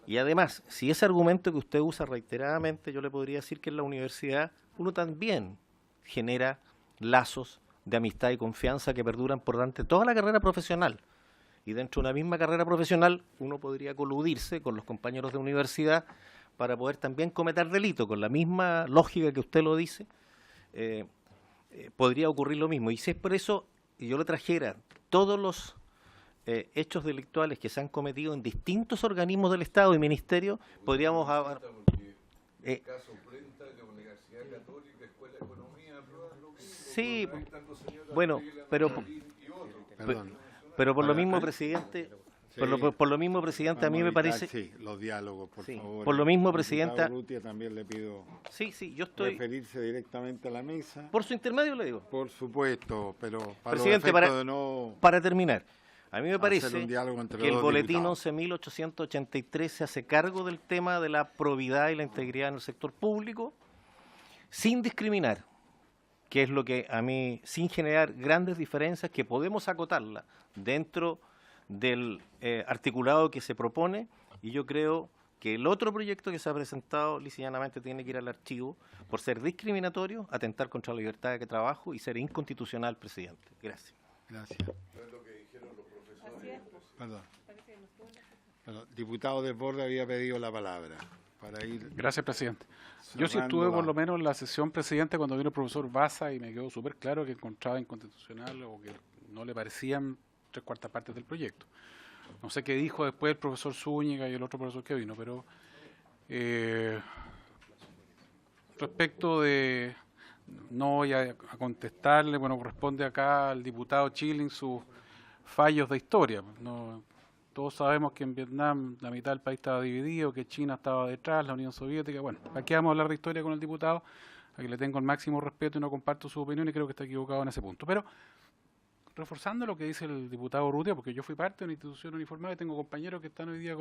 Y además, si ese argumento que usted usa reiteradamente, yo le podría decir que en la universidad uno también genera lazos de amistad y confianza que perduran por durante toda la carrera profesional. Y dentro de una misma carrera profesional uno podría coludirse con los compañeros de universidad para poder también cometer delito. Con la misma lógica que usted lo dice, podría ocurrir lo mismo. Y si es por eso, y yo le trajera todos los hechos delictuales que se han cometido en distintos organismos del Estado y ministerios, podríamos... Sí, bueno, pero por lo mismo, presidente, por lo mismo, presidente, a mí me parece... Sí, los diálogos, por favor. Por lo mismo, presidenta... Urrutia, también le pido yo estoy... referirse directamente a la mesa. Por su intermedio le digo. Por supuesto, pero para presidente, los efectos de no... Para terminar, a mí me parece que el boletín diputados. 11.883 se hace cargo del tema de la probidad y la integridad en el sector público, sin discriminar, que es lo que a mí, sin generar grandes diferencias, que podemos acotarla dentro del articulado que se propone, y yo creo que el otro proyecto que se ha presentado lisillanamente tiene que ir al archivo por ser discriminatorio, atentar contra la libertad de trabajo y ser inconstitucional, presidente. Gracias. Gracias. Perdón. Diputado Desbordes había pedido la palabra para ir. Gracias, presidente. Yo sí cerrando estuve por la- lo menos en la sesión presidente cuando vino el profesor Baza y me quedó súper claro que encontraba inconstitucional o que no le parecían 3/4 partes del proyecto. No sé qué dijo después el profesor Zúñiga y el otro profesor que vino, pero respecto de, no voy a contestarle, bueno, corresponde acá al diputado Chilling sus fallos de historia. No, todos sabemos que en Vietnam la mitad del país estaba dividido, que China estaba detrás, la Unión Soviética. Bueno, aquí vamos a hablar de historia con el diputado, a quien le tengo el máximo respeto y no comparto su opinión y creo que está equivocado en ese punto. Pero reforzando lo que dice el diputado Urrutia, porque yo fui parte de una institución uniformada y tengo compañeros que están hoy día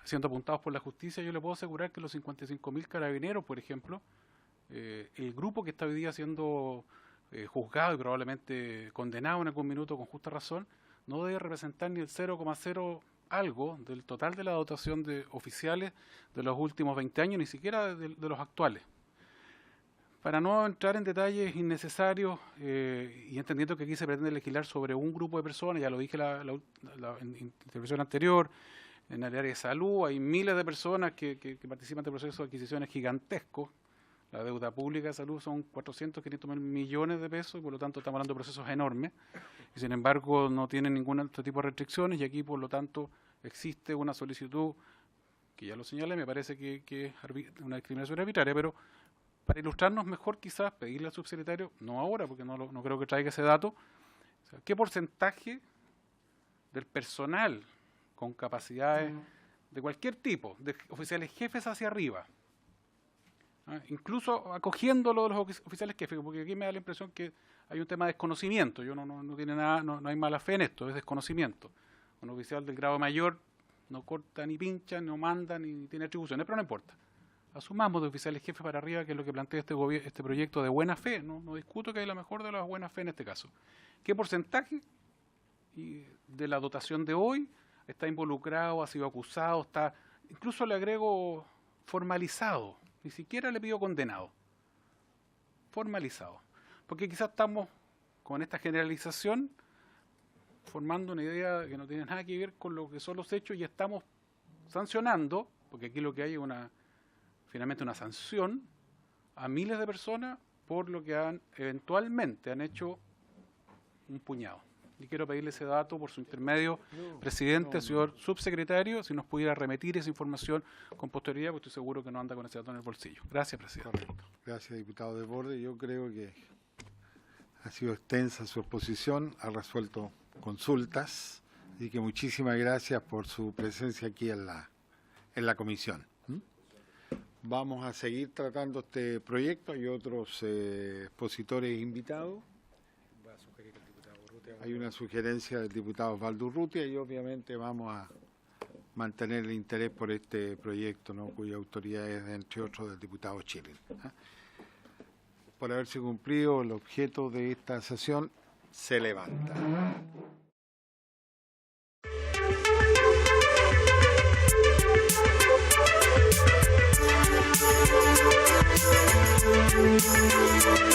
siendo apuntados por la justicia, yo le puedo asegurar que los 55.000 carabineros, por ejemplo, el grupo que está hoy día siendo juzgado y probablemente condenado en algún minuto con justa razón, no debe representar ni el 0,0 algo del total de la dotación de oficiales de los últimos 20 años, ni siquiera de los actuales. Para no entrar en detalles innecesarios y entendiendo que aquí se pretende legislar sobre un grupo de personas, ya lo dije en intervención anterior, en el área de salud hay miles de personas que participan de procesos de adquisiciones gigantescos. La deuda pública de salud son 400, 500 mil millones de pesos, y por lo tanto estamos hablando de procesos enormes, y sin embargo no tienen ningún otro tipo de restricciones, y aquí por lo tanto existe una solicitud, que ya lo señalé, me parece que es una discriminación arbitraria, pero para ilustrarnos mejor quizás pedirle al subsecretario, no ahora porque no creo que traiga ese dato, o sea, qué porcentaje del personal con capacidades de cualquier tipo, de oficiales jefes hacia arriba, incluso acogiéndolo de los oficiales jefes, porque aquí me da la impresión que hay un tema de desconocimiento. Yo no tiene nada, no hay mala fe en esto, es desconocimiento. Un oficial del grado mayor no corta ni pincha, no manda ni tiene atribuciones, pero no importa. Asumamos de oficiales jefes para arriba, que es lo que plantea este proyecto de buena fe. No discuto que hay la mejor de las buenas fe en este caso. ¿Qué porcentaje de la dotación de hoy está involucrado, ha sido acusado, está, incluso le agrego formalizado? Ni siquiera le pido condenado. Formalizado. Porque quizás estamos con esta generalización formando una idea que no tiene nada que ver con lo que son los hechos y estamos sancionando, porque aquí lo que hay es finalmente una sanción a miles de personas por lo que eventualmente han hecho un puñado. Y quiero pedirle ese dato por su intermedio, presidente, señor subsecretario, si nos pudiera remitir esa información con posterioridad, porque estoy seguro que no anda con ese dato en el bolsillo. Gracias, presidente. Correcto. Gracias, diputado Desbordes. Yo creo que ha sido extensa su exposición, ha resuelto consultas, así que muchísimas gracias por su presencia aquí en la comisión. Vamos a seguir tratando este proyecto. Hay otros expositores invitados. Hay una sugerencia del diputado Osvaldo Urrutia y obviamente vamos a mantener el interés por este proyecto, ¿no?, cuya autoridad es, entre otros, del diputado Chilling. Por haberse cumplido el objeto de esta sesión, se levanta. Thank you.